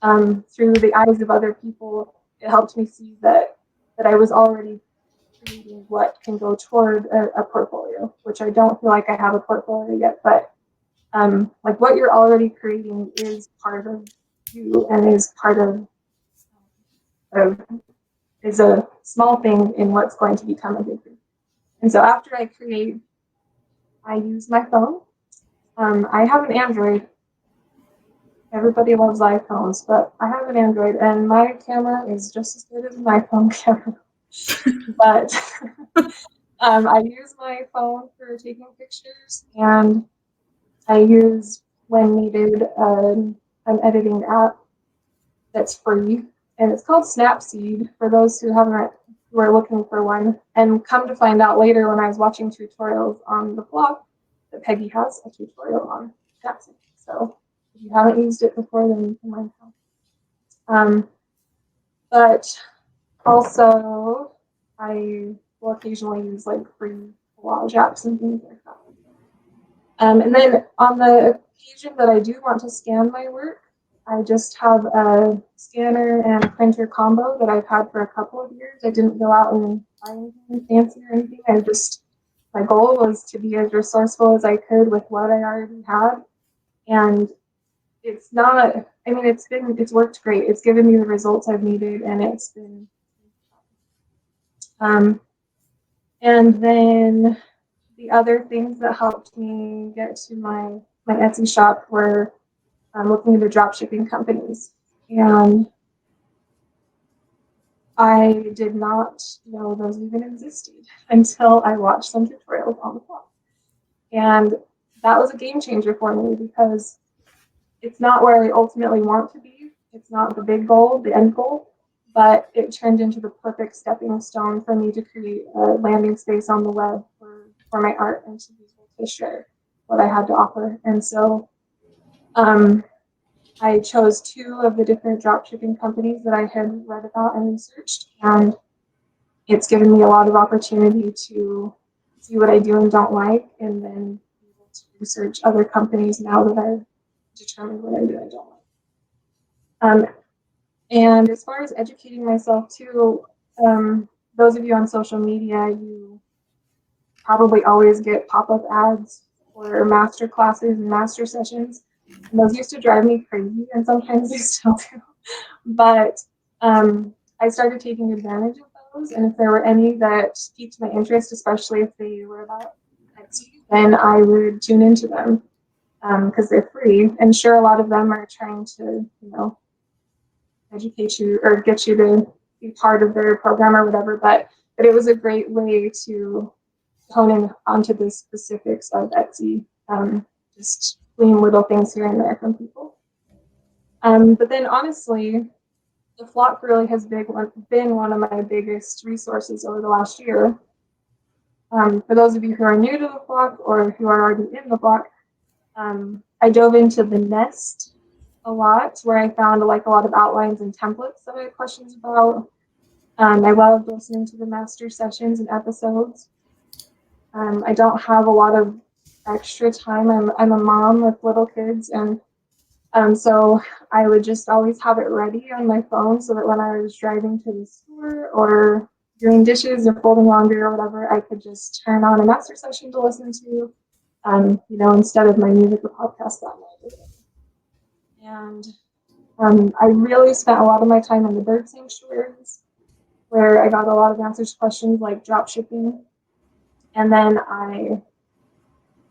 through the eyes of other people, it helped me see that I was already creating what can go toward a portfolio, which I don't feel like I have a portfolio yet, but like what you're already creating is part of you and is part of is a small thing in what's going to become a big thing. And so after I create, I use my phone. I have an Android. Everybody loves iPhones, but I have an Android, and my camera is just as good as an iPhone camera. But I use my phone for taking pictures, and I use, when needed, an editing app that's free, and it's called Snapseed for those who are looking for one. And come to find out later when I was watching tutorials on the blog that Peggy has a tutorial on Snapseed. So if you haven't used it before, then you can learn how. But also, I will occasionally use like free collage apps and things like that. And then on the occasion that I do want to scan my work, I just have a scanner and printer combo that I've had for a couple of years. I didn't go out and buy anything fancy or anything. My goal was to be as resourceful as I could with what I already had. And it's worked great. It's given me the results I've needed, and it's been And then the other things that helped me get to my Etsy shop were looking into drop shipping companies. And I did not know those even existed until I watched some tutorials on the blog. And that was a game changer for me because it's not where I ultimately want to be. It's not the big goal, the end goal, but it turned into the perfect stepping stone for me to create a landing space on the web for my art and to be able to share what I had to offer. And so I chose 2 of the different dropshipping companies that I had read about and researched, and it's given me a lot of opportunity to see what I do and don't like, and then be able to research other companies now that I've determined what I do and don't like. And as far as educating myself too, those of you on social media, you probably always get pop-up ads for master classes and master sessions. And those used to drive me crazy, and sometimes they still do. But I started taking advantage of those, and if there were any that piqued my interest, especially if they were about Etsy, then I would tune into them because they're free. And sure, a lot of them are trying to, educate you or get you to be part of their program or whatever. But it was a great way to hone in onto the specifics of Etsy, just glean little things here and there from people. But then honestly, the flock really has been one of my biggest resources over the last year. For those of you who are new to the flock or who are already in the flock, I dove into the nest a lot, where I found like a lot of outlines and templates that I had questions about. I loved listening to the master sessions and episodes. I don't have a lot of extra time. I'm a mom with little kids, and so I would just always have it ready on my phone so that when I was driving to the store or doing dishes or folding laundry or whatever, I could just turn on a master session to listen to, instead of my music or podcast that night. And I really spent a lot of my time in the bird sanctuaries, where I got a lot of answers to questions like drop shipping. And then I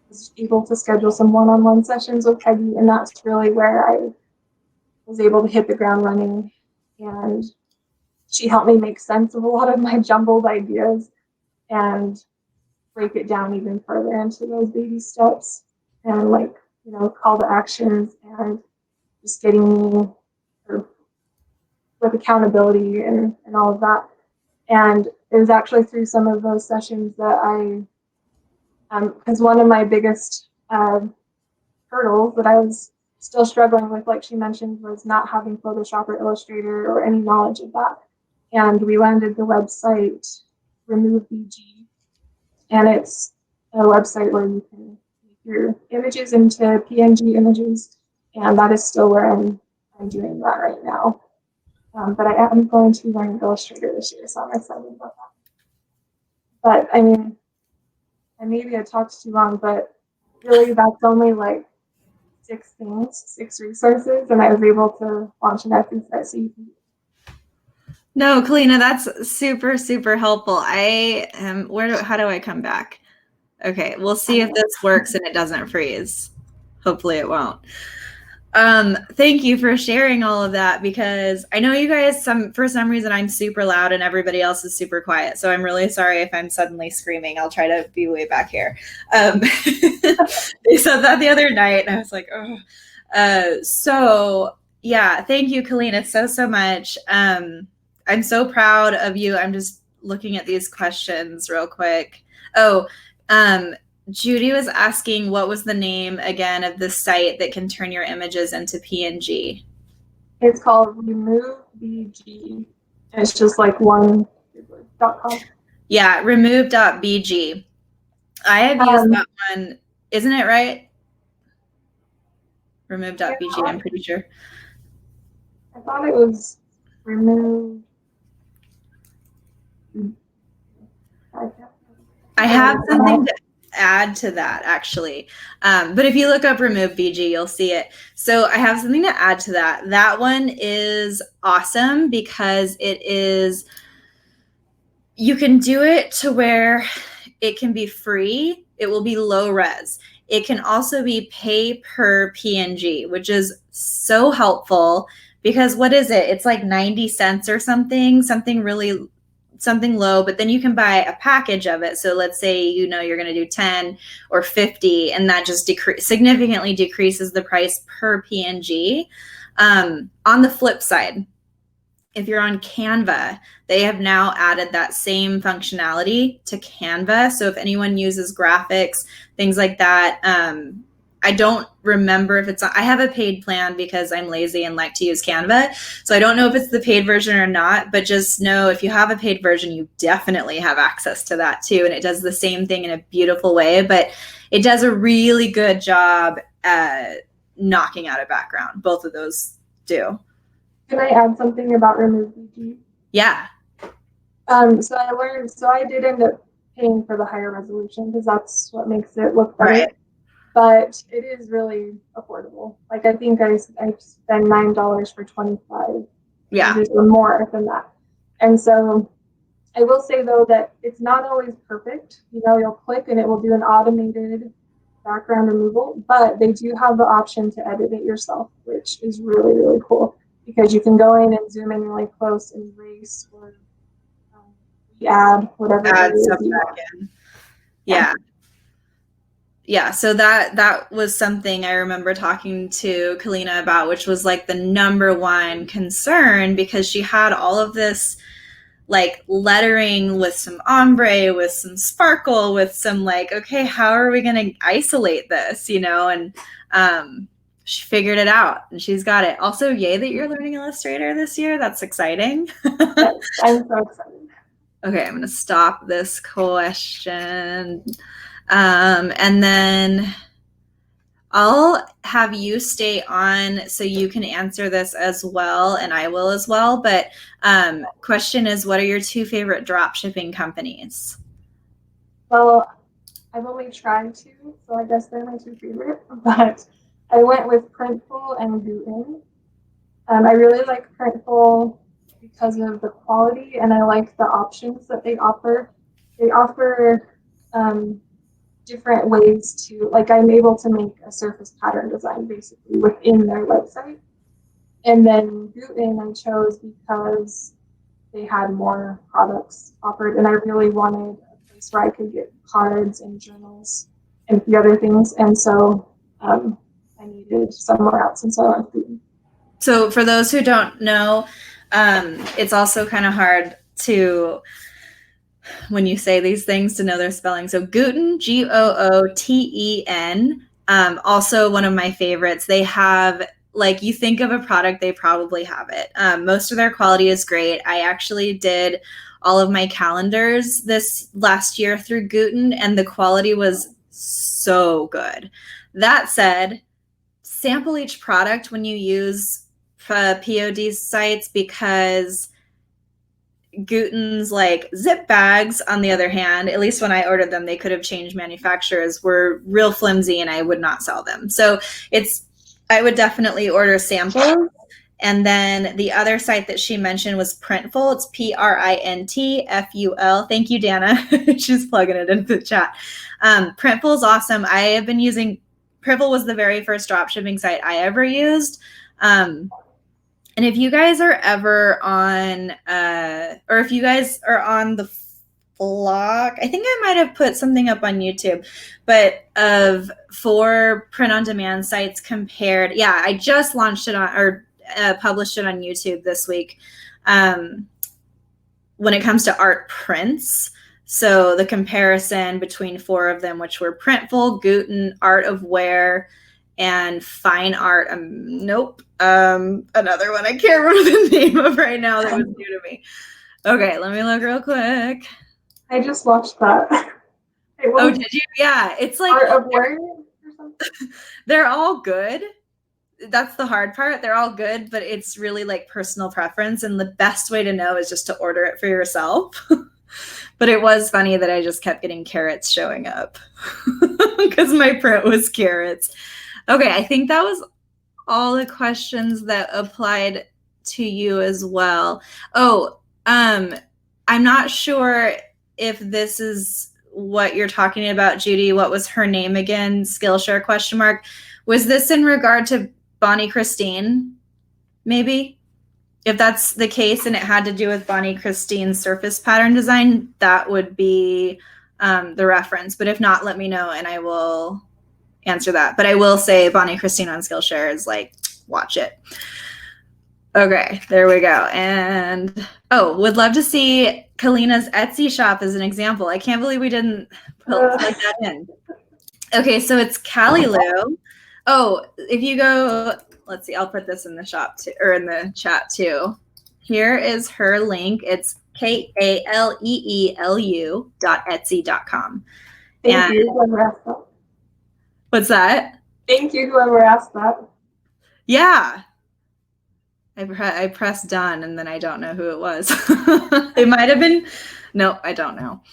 was able to schedule some one-on-one sessions with Peggy, and that's really where I was able to hit the ground running. And she helped me make sense of a lot of my jumbled ideas and break it down even further into those baby steps and call to actions and just getting me with accountability and all of that. And it was actually through some of those sessions that because one of my biggest hurdles that I was still struggling with, like she mentioned, was not having Photoshop or Illustrator or any knowledge of that. And we landed the website Remove BG, and it's a website where you can make your images into PNG images, and that is still where I'm doing that right now. But I am going to learn Illustrator this year, so I'm excited about that. But I mean, and maybe I talked too long, but really that's only like 6 resources, and I was able to launch an Etsy site. So you can. No, Kalina, that's super, super helpful. How do I come back? Okay, we'll see if this works and it doesn't freeze. Hopefully it won't. Thank you for sharing all of that, because I know you guys, for some reason I'm super loud and everybody else is super quiet. So I'm really sorry if I'm suddenly screaming. I'll try to be way back here. They said that the other night and I was like, oh. So yeah, thank you, Kalina, so much. I'm so proud of you. I'm just looking at these questions real quick. Judy was asking, what was the name again of the site that can turn your images into PNG? It's called Remove BG. It's just like one.com. Yeah, remove.bg. I have used that one. Isn't it right? Remove.bg, yeah. I'm pretty sure. I thought it was remove. I have something to add to that, actually. But if you look up Remove BG, you'll see it. So I have something to add to that. That one is awesome because it is You can do it to where it can be free. It will be low res. It can also be pay per PNG, which is so helpful because what is it? It's like 90 cents or something low, but then you can buy a package of it. So let's say, you're going to do 10 or 50, and that just significantly decreases the price per PNG. On the flip side, if you're on Canva, they have now added that same functionality to Canva. So if anyone uses graphics, things like that, I don't remember if I have a paid plan because I'm lazy and like to use Canva. So I don't know if it's the paid version or not, but just know if you have a paid version, you definitely have access to that too. And it does the same thing in a beautiful way, but it does a really good job at knocking out a background. Both of those do. Can I add something about remove BG? Yeah. So I did end up paying for the higher resolution because that's what makes it look better. Right. But it is really affordable. Like I think I spend $9 for 25 pages or more than that. And so I will say though that it's not always perfect. You'll click and it will do an automated background removal, but they do have the option to edit it yourself, which is really, really cool because you can go in and zoom in really close and erase or add whatever add stuff back in. Yeah. So that was something I remember talking to Kalina about, which was like the number one concern because she had all of this like lettering with some ombre, with some sparkle, with some like, okay, how are we going to isolate this, and she figured it out and she's got it. Also, yay that you're learning Illustrator this year. That's exciting. Yes, I'm so excited. Okay, I'm going to stop this question. And then I'll have you stay on so you can answer this as well, and I will as well. But question is, what are your two favorite drop shipping companies? Well, I've only tried two, so I guess they're my two favorite. But I went with Printful and Daunting. I really like Printful because of the quality, and I like the options that they offer. They offer different ways to, like, I'm able to make a surface pattern design basically within their website. And then Daunting I chose because they had more products offered, and I really wanted a place where I could get cards and journals and the other things. And so I needed somewhere else, and so I went Daunting. So for those who don't know, it's also kind of hard to, when you say these things, to know their spelling. So Gooten, Gooten, also one of my favorites. They have, like, you think of a product, they probably have it. Most of their quality is great. I actually did all of my calendars this last year through Gooten, and the quality was so good. That said, sample each product when you use POD sites, because Gooten's like zip bags, on the other hand, at least when I ordered them, they could have changed manufacturers, were real flimsy and I would not sell them. So I would definitely order samples. And then the other site that she mentioned was Printful. It's Printful. Thank you, Dana. She's plugging it into the chat. Printful is awesome. I have been using Printful. Was the very first dropshipping site I ever used. And if you guys are ever on, or if you guys are on the Flock, I think I might have put something up on YouTube, but of 4 print-on-demand sites compared. Yeah, I just launched it on, or published it on YouTube this week. When it comes to art prints, so the comparison between 4 of them, which were Printful, Gooten, Art of Wear, and Fine Art. Another one I can't remember the name of right now that was new to me. Okay, let me look real quick. I just watched that. Oh, did you? Yeah, it's like Art of Wear or something. They're all good. That's the hard part. They're all good, but it's really like personal preference, and the best way to know is just to order it for yourself. But it was funny that I just kept getting carrots showing up because my print was carrots. Okay, I think that was all the questions that applied to you as well. Oh, I I'm not sure if this is what you're talking about, Judy. What was her name again? Skillshare question mark. Was this in regard to Bonnie Christine? Maybe? If that's the case and it had to do with Bonnie Christine's surface pattern design, that would be the reference. But if not, let me know and I will answer that. But I will say Bonnie Christine on Skillshare is like, watch it. Okay, there we go. And would love to see Kalina's Etsy shop as an example. I can't believe we didn't plug that in. Okay, so it's Callie Lou. Oh, if you go, let's see, I'll put this in the shop too, or in the chat too. Here is her link. It's KALEELU.etsy.com. Thank you, whoever asked that. What's that? Thank you, whoever asked that. Yeah. I pressed done and then I don't know who it was. It might have been, no, I don't know.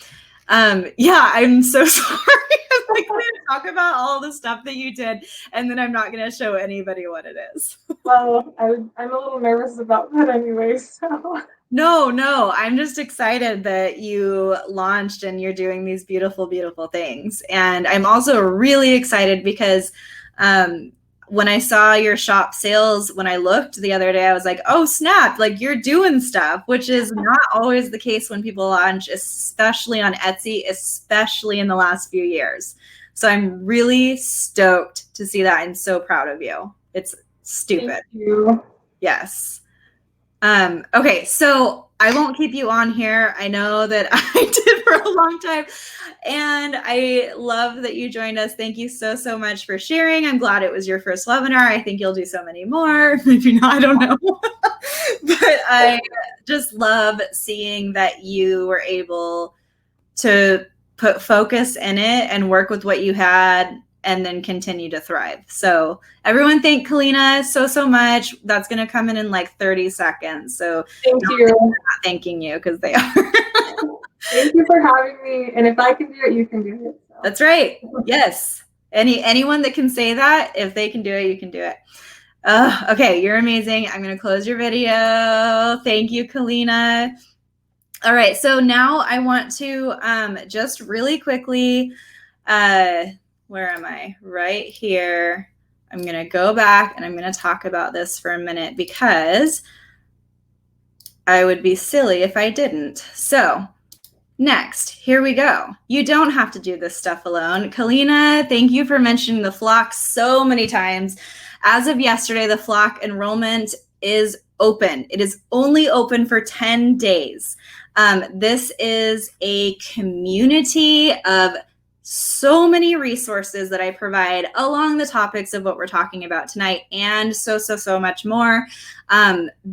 Yeah, I'm so sorry. I'm like going to talk about all the stuff that you did and then I'm not going to show anybody what it is. Well, I'm a little nervous about that anyway, so. No, I'm just excited that you launched and you're doing these beautiful, beautiful things. And I'm also really excited because when I saw your shop sales, when I looked the other day, I was like, oh, snap, like you're doing stuff, which is not always the case when people launch, especially on Etsy, especially in the last few years. So I'm really stoked to see that. I'm so proud of you. It's stupid. Thank you. Yes. Okay, so I won't keep you on here. I know that I did for a long time. And I love that you joined us. Thank you so, so much for sharing. I'm glad it was your first webinar. I think you'll do so many more. Maybe not, I don't know. But I just love seeing that you were able to put focus in it and work with what you had and then continue to thrive. So everyone thank Kalina so much. That's going to come in like 30 seconds. So thank you. I'm not thanking you because they are. Thank you for having me. And if I can do it, you can do it. So. That's right. Yes. Anyone that can say that, if they can do it, you can do it. Okay, you're amazing. I'm going to close your video. Thank you, Kalina. All right, so now I want to just really quickly, where am I? Right here. I'm going to go back and I'm going to talk about this for a minute because I would be silly if I didn't. So next, here we go. You don't have to do this stuff alone. Kalina, thank you for mentioning the flock so many times. As of yesterday, the flock enrollment is open. It is only open for 10 days. This is a community of so many resources that I provide along the topics of what we're talking about tonight and so much more.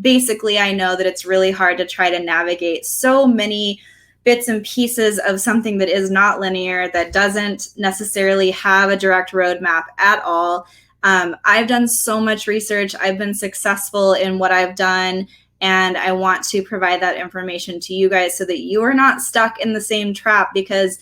Basically, I know that it's really hard to try to navigate so many bits and pieces of something that is not linear, that doesn't necessarily have a direct roadmap at all. I've done so much research. I've been successful in what I've done, and I want to provide that information to you guys so that you are not stuck in the same trap, because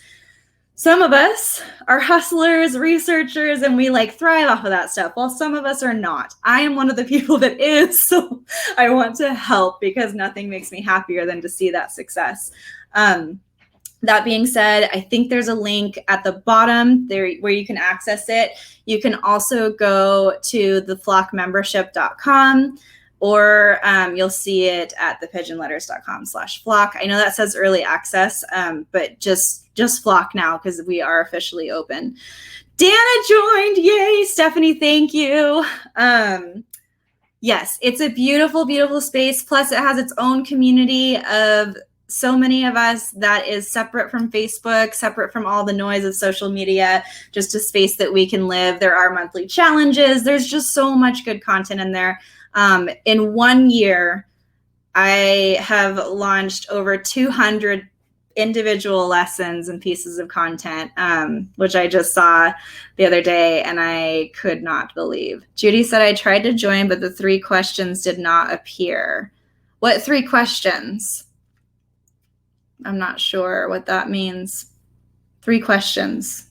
some of us are hustlers, researchers, and we like thrive off of that stuff, while some of us are not. I am one of the people that is, so I want to help because nothing makes me happier than to see that success. That being said, I think there's a link at the bottom there where you can access it. You can also go to theflockmembership.com, or you'll see it at thepigeonletters.com/flock. I know that says early access, but just flock now because we are officially open. Dana joined. Yay, Stephanie, thank you. Yes, it's a beautiful, beautiful space. Plus it has its own community of so many of us that is separate from Facebook, separate from all the noise of social media, just a space that we can live. There are monthly challenges. There's just so much good content in there. In 1 year, I have launched over 200 individual lessons and pieces of content, which I just saw the other day and I could not believe. Judy said, I tried to join, but the 3 questions did not appear. What 3 questions? I'm not sure what that means. 3 questions.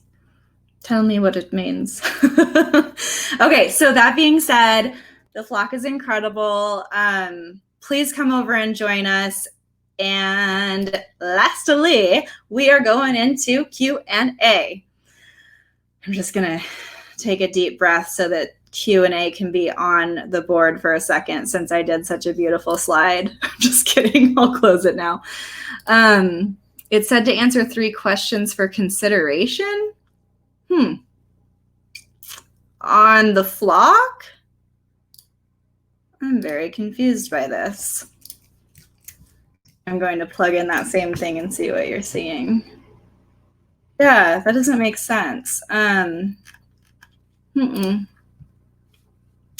Tell me what it means. Okay, so that being said, the flock is incredible. Please come over and join us. And lastly, we are going into Q&A. I'm just going to take a deep breath so that Q&A can be on the board for a second since I did such a beautiful slide. I'm just kidding. I'll close it now. It said to answer 3 questions for consideration. On the flock? I'm very confused by this. I'm going to plug in that same thing and see what you're seeing. Yeah, that doesn't make sense. I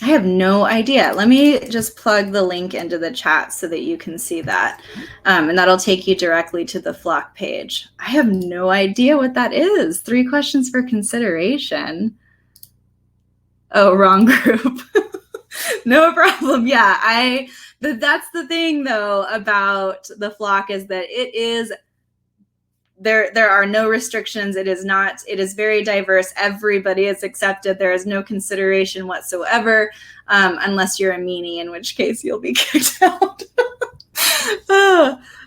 have no idea. Let me just plug the link into the chat so that you can see that. And that'll take you directly to the flock page. I have no idea what that is. 3 questions for consideration. Oh, wrong group. No problem. Yeah, that's the thing though about the flock is that it is there are no restrictions. It is very diverse. Everybody is accepted. There is no consideration whatsoever, unless you're a meanie, in which case you'll be kicked out.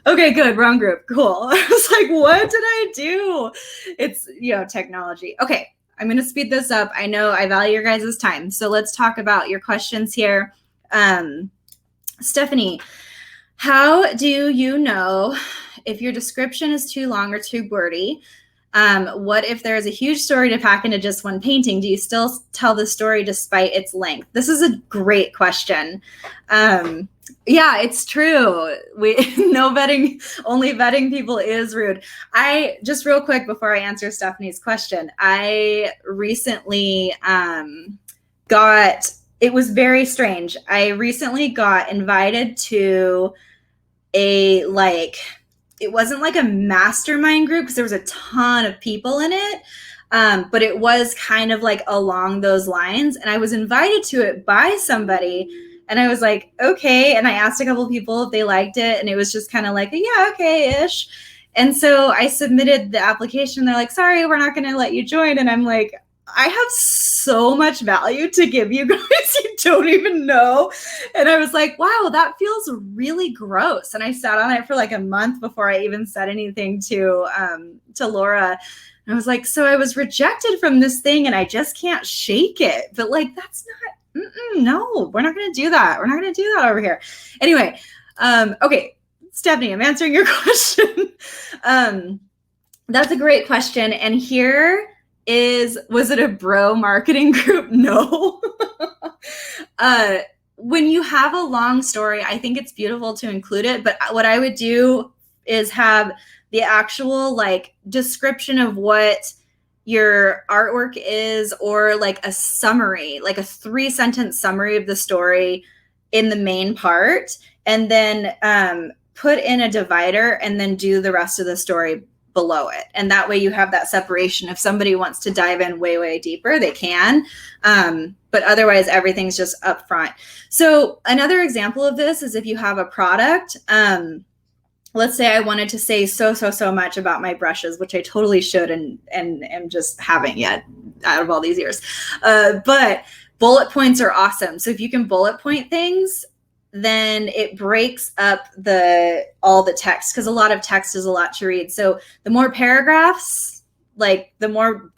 Okay, good. Wrong group. Cool. I was like, what did I do? It's, technology. Okay, I'm going to speed this up. I know I value your guys' time. So let's talk about your questions here. Stephanie, how do you know if your description is too long or too wordy? What if there is a huge story to pack into just one painting? Do you still tell the story despite its length? This is a great question. Yeah, it's true. No vetting, only vetting people is rude. I just real quick before I answer Stephanie's question, I recently it was very strange. I recently got invited to it wasn't like a mastermind group because there was a ton of people in it. But it was kind of like along those lines. And I was invited to it by somebody. And I was like, okay. And I asked a couple of people if they liked it. And it was just kind of like, yeah, okay-ish. And so I submitted the application. They're like, sorry, we're not going to let you join. And I'm like, I have so much value to give you guys. You don't even know. And I was like, wow, that feels really gross. And I sat on it for like a month before I even said anything to Laura. And I was like, so I was rejected from this thing and I just can't shake it. But like, that's not, no, we're not going to do that. We're not going to do that over here. Anyway, okay, Stephanie, I'm answering your question. That's a great question. And here was it a bro marketing group? No. When you have a long story, I think it's beautiful to include it. But what I would do is have the actual description of what your artwork is, or like a summary, like a 3-sentence summary of the story in the main part, and then put in a divider and then do the rest of the story below it. And that way you have that separation. If somebody wants to dive in way, way deeper, they can. But otherwise everything's just up front. So another example of this is if you have a product, let's say I wanted to say so much about my brushes, which I totally should and just haven't yet out of all these years. But bullet points are awesome. So if you can bullet point things, then it breaks up all the text, because a lot of text is a lot to read. So the more paragraphs, the more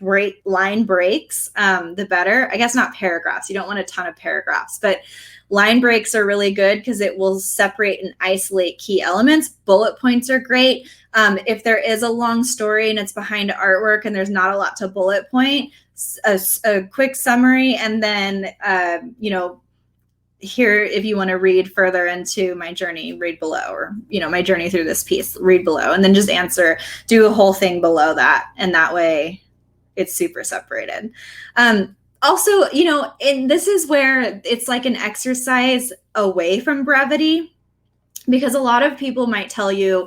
line breaks, the better. I guess not paragraphs. You don't want a ton of paragraphs, but line breaks are really good because it will separate and isolate key elements. Bullet points are great. If there is a long story and it's behind artwork and there's not a lot to bullet point, a quick summary, and then, here, if you want to read further into my journey, read below, or, my journey through this piece, read below, and then just do a whole thing below that. And that way it's super separated. Also, and this is where it's like an exercise away from brevity, because a lot of people might tell you,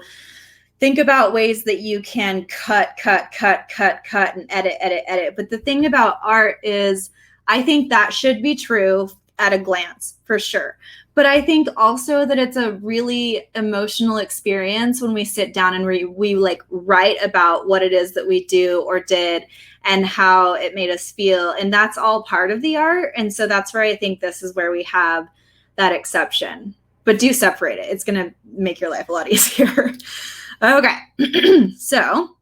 think about ways that you can cut, and edit. But the thing about art is, I think that should be true at a glance, for sure. But I think also that it's a really emotional experience when we sit down and we write about what it is that we do or did and how it made us feel. And that's all part of the art. And so that's where I think this is where we have that exception. but do separate it. It's going to make your life a lot easier. Okay. So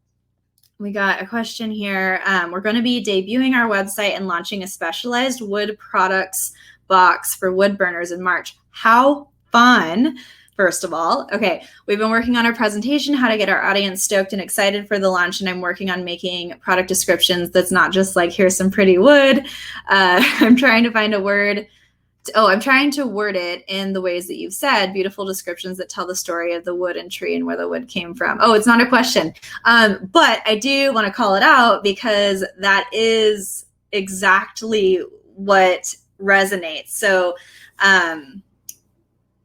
we got a question here. We're going to be debuting our website and launching a specialized wood products box for wood burners in March. How fun, first of all. Okay, we've been working on our presentation, how to get our audience stoked and excited for the launch, and I'm working on making product descriptions that's not just like, here's some pretty wood. I'm trying to find a word. I'm trying to word it in the ways that you've said, beautiful descriptions that tell the story of the wood and tree and where the wood came from. Oh, it's not a question. But I do want to call it out because that is exactly what resonates. So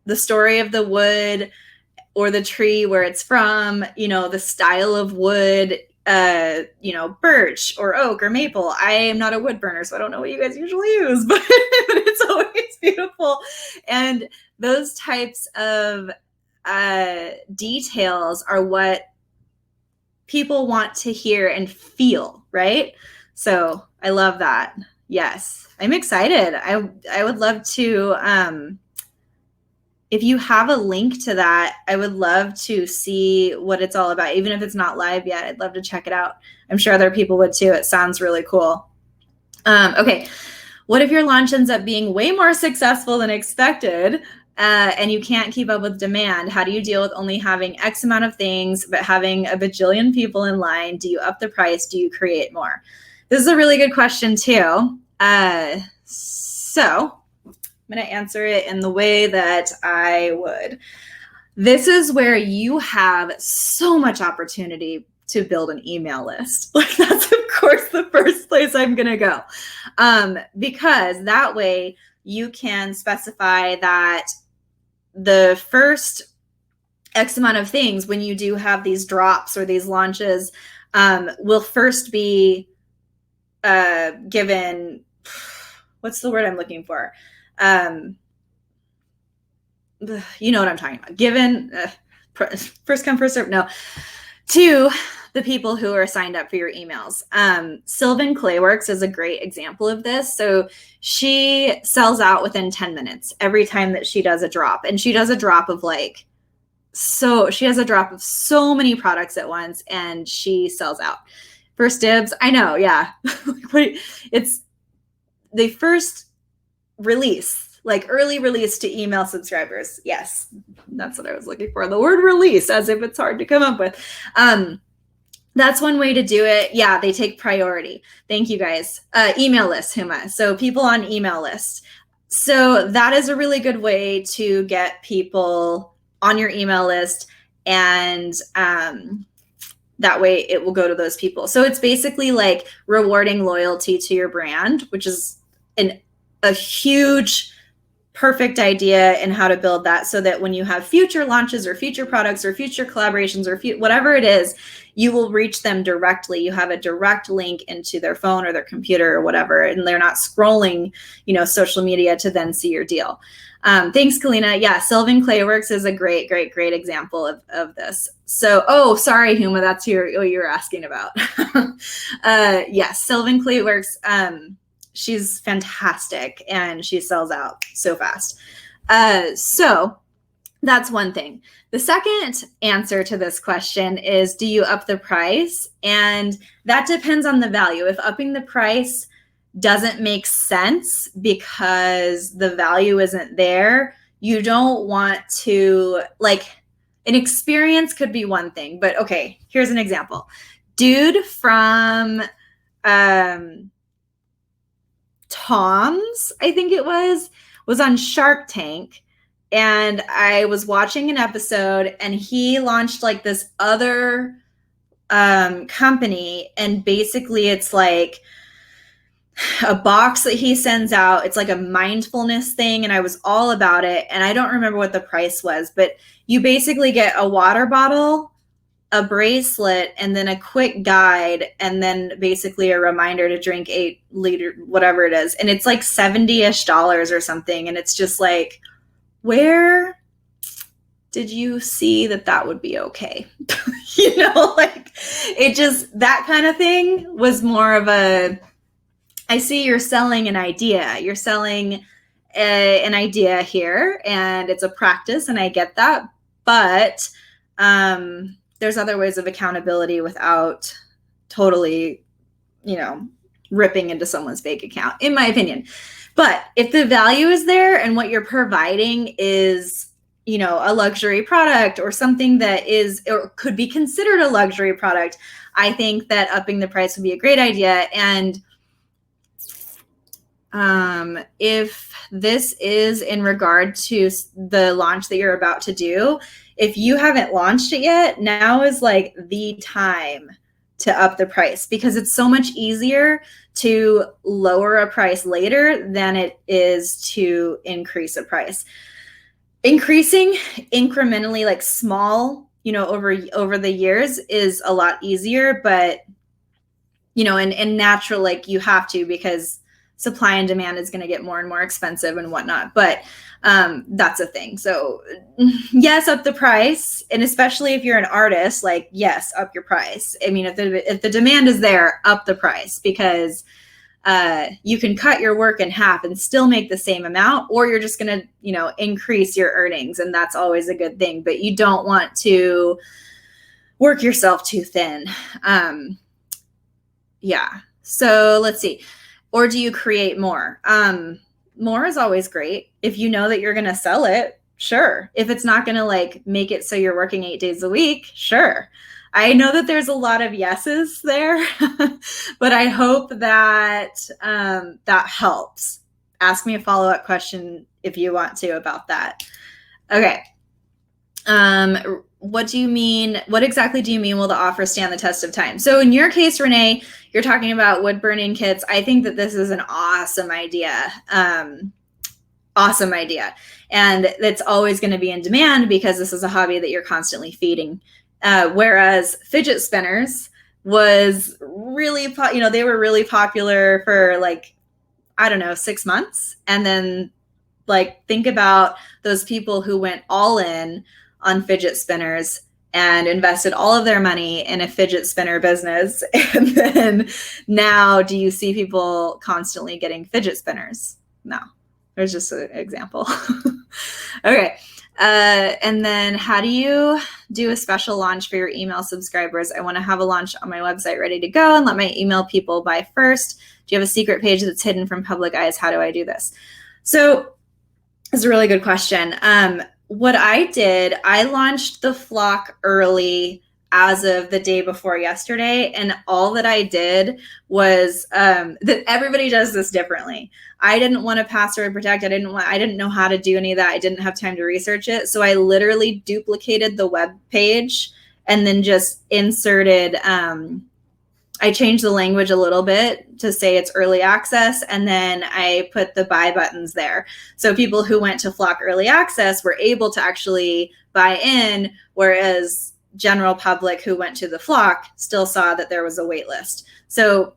the story of the wood or the tree, where it's from, the style of wood, birch or oak or maple. I am not a wood burner, so I don't know what you guys usually use, but it's always beautiful. And those types of details are what people want to hear and feel, right? So I love that. Yes, I'm excited. I would love to, if you have a link to that, I would love to see what it's all about. Even if it's not live yet, I'd love to check it out. I'm sure other people would too. It sounds really cool. Okay. What if your launch ends up being way more successful than expected and you can't keep up with demand? How do you deal with only having X amount of things, but having a bajillion people in line? Do you up the price? Do you create more? This is a really good question too. So I'm going to answer it in the way that I would. This is where you have so much opportunity to build an email list. Like, that's of course the first place I'm going to go. Because that way you can specify that the first X amount of things, when you do have these drops or these launches, will first be given, what's the word I'm looking for? You know what I'm talking about. Given first come, first serve. No, to the people who are signed up for your emails. Sylvan Clayworks is a great example of this. So she sells out within 10 minutes every time that she does a drop, and she does a drop of she has a drop of so many products at once, and she sells out. First dibs. I know. Yeah. It's the first release, like early release to email subscribers. Yes, that's what I was looking for. The word release, as if it's hard to come up with. That's one way to do it. Yeah, they take priority. Thank you guys. Email list, Huma. So people on email lists. So that is a really good way to get people on your email list, and that way it will go to those people. So it's basically like rewarding loyalty to your brand, which is a huge, perfect idea in how to build that, so that when you have future launches or future products or future collaborations or whatever it is, you will reach them directly. You have a direct link into their phone or their computer or whatever, and they're not scrolling, social media to then see your deal. Thanks, Kalina. Yeah, Sylvan Clayworks is a great example of this. So, sorry, Huma, that's what you're asking about. Yes, Sylvan Clayworks. She's fantastic, and she sells out so fast. So that's one thing. The second answer to this question is, do you up the price? And that depends on the value. If upping the price doesn't make sense because the value isn't there, you don't want to, an experience could be one thing, but okay, here's an example. Dude from Tom's, I think it was on Shark Tank, and I was watching an episode, and he launched this other company, and basically it's like a box that he sends out. It's like a mindfulness thing, and I was all about it, and I don't remember what the price was, but you basically get a water bottle, a bracelet, and then a quick guide, and then basically a reminder to drink 8 liter, whatever it is. And it's like $70-ish or something. And it's just like, where did you see that would be okay? It just, that kind of thing was more of I see you're selling an idea. You're selling an idea here and it's a practice and I get that, but there's other ways of accountability without totally, ripping into someone's bank account, in my opinion. But if the value is there and what you're providing is, a luxury product or something that is or could be considered a luxury product, I think that upping the price would be a great idea. And if this is in regard to the launch that you're about to do, if you haven't launched it yet, now is like the time to up the price, because it's so much easier to lower a price later than it is to increase a price. Increasing incrementally, like small, over the years is a lot easier, but and natural, like you have to, because supply and demand is going to get more and more expensive and whatnot. But that's a thing. So yes, up the price. And especially if you're an artist, like, yes, up your price. I mean, if the demand is there, up the price, because you can cut your work in half and still make the same amount, or you're just going to, increase your earnings. And that's always a good thing, but you don't want to work yourself too thin. Yeah. So let's see. Or do you create more? More is always great. If you know that you're going to sell it, sure. If it's not going to like make it so you're working 8 days a week, sure. I know that there's a lot of yeses there, but I hope that that helps. Ask me a follow-up question if you want to about that. Okay. What do you mean? What exactly do you mean will the offer stand the test of time? So in your case, Renee, you're talking about wood burning kits. I think that this is an awesome idea. Awesome idea. And it's always going to be in demand because this is a hobby that you're constantly feeding. Whereas fidget spinners was really, they were really popular for 6 months. And then think about those people who went all in on fidget spinners and invested all of their money in a fidget spinner business. And then now do you see people constantly getting fidget spinners? No, there's just an example. Okay. And then how do you do a special launch for your email subscribers? I want to have a launch on my website ready to go and let my email people buy first. Do you have a secret page that's hidden from public eyes? How do I do this? So it's a really good question. What I did, I launched the flock early as of the day before yesterday. And all that I did was that everybody does this differently. I didn't want to password protect. I didn't know how to do any of that. I didn't have time to research it. So I literally duplicated the web page and then just inserted, I changed the language a little bit to say it's early access, and then I put the buy buttons there. So people who went to Flock Early Access were able to actually buy in, whereas general public who went to the Flock still saw that there was a wait list. So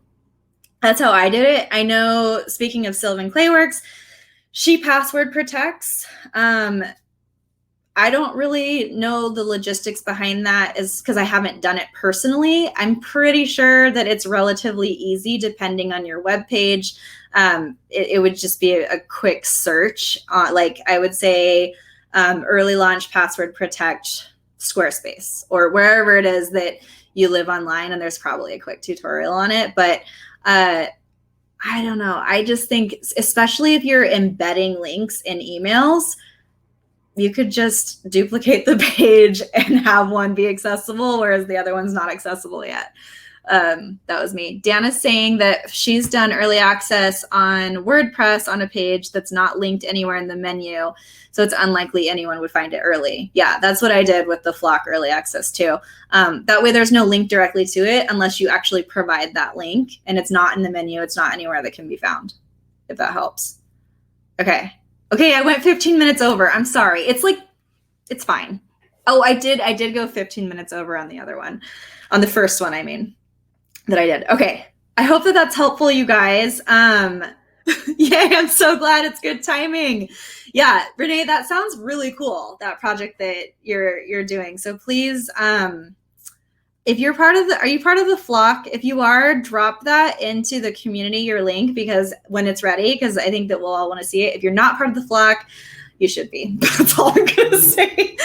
that's how I did it. I know, speaking of Sylvan Clayworks, she password protects. I don't really know the logistics behind that, is because I haven't done it personally. I'm pretty sure that it's relatively easy depending on your web page. It would just be a quick search. I would say early launch password protect Squarespace or wherever it is that you live online, and there's probably a quick tutorial on it. But I don't know. I just think, especially if you're embedding links in emails, you could just duplicate the page and have one be accessible, whereas the other one's not accessible yet. That was me. Dana's saying that she's done early access on WordPress on a page that's not linked anywhere in the menu, so it's unlikely anyone would find it early. Yeah, that's what I did with the Flock early access too. That way there's no link directly to it unless you actually provide that link, and it's not in the menu. It's not anywhere that can be found, if that helps. Okay, I went 15 minutes over. I'm sorry. It's fine. Oh, I did go 15 minutes over on the other one, on the first one, I mean, that I did. Okay. I hope that that's helpful, you guys. Yeah, I'm so glad. It's good timing. Yeah, Renee, that sounds really cool, that project that you're doing. So please if you're are you part of the flock? If you are, drop that into the community, your link, because when it's ready, because I think that we'll all want to see it. If you're not part of the flock, you should be. That's all I'm going to say.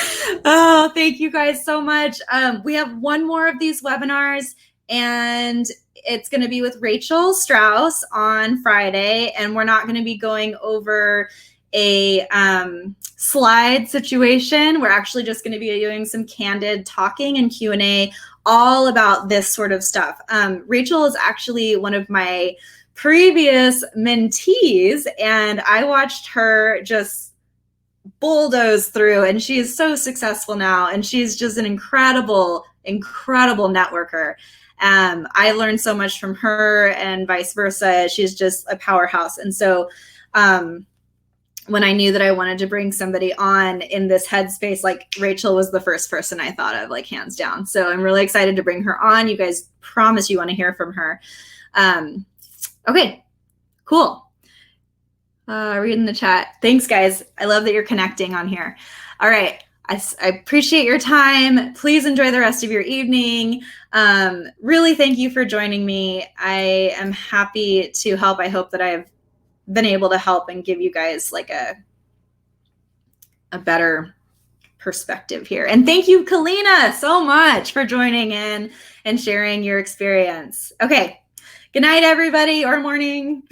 Oh, thank you guys so much. We have one more of these webinars, and it's going to be with Rachel Strauss on Friday, and we're not going to be going over a slide situation. We're actually just going to be doing some candid talking and Q&A all about this sort of stuff. Rachel is actually one of my previous mentees, and I watched her just bulldoze through, and she is so successful now, and she's just an incredible networker. I learned so much from her and vice versa. She's just a powerhouse. And so when I knew that I wanted to bring somebody on in this headspace, like Rachel was the first person I thought of, like hands down. So I'm really excited to bring her on. You guys promise you want to hear from her. Okay, cool. Reading the chat. Thanks, guys. I love that you're connecting on here. All right. I appreciate your time. Please enjoy the rest of your evening. Really, thank you for joining me. I am happy to help. I hope that I've been able to help and give you guys like a better perspective here. And thank you, Kalina, so much for joining in and sharing your experience. Okay. Good night, everybody, or morning.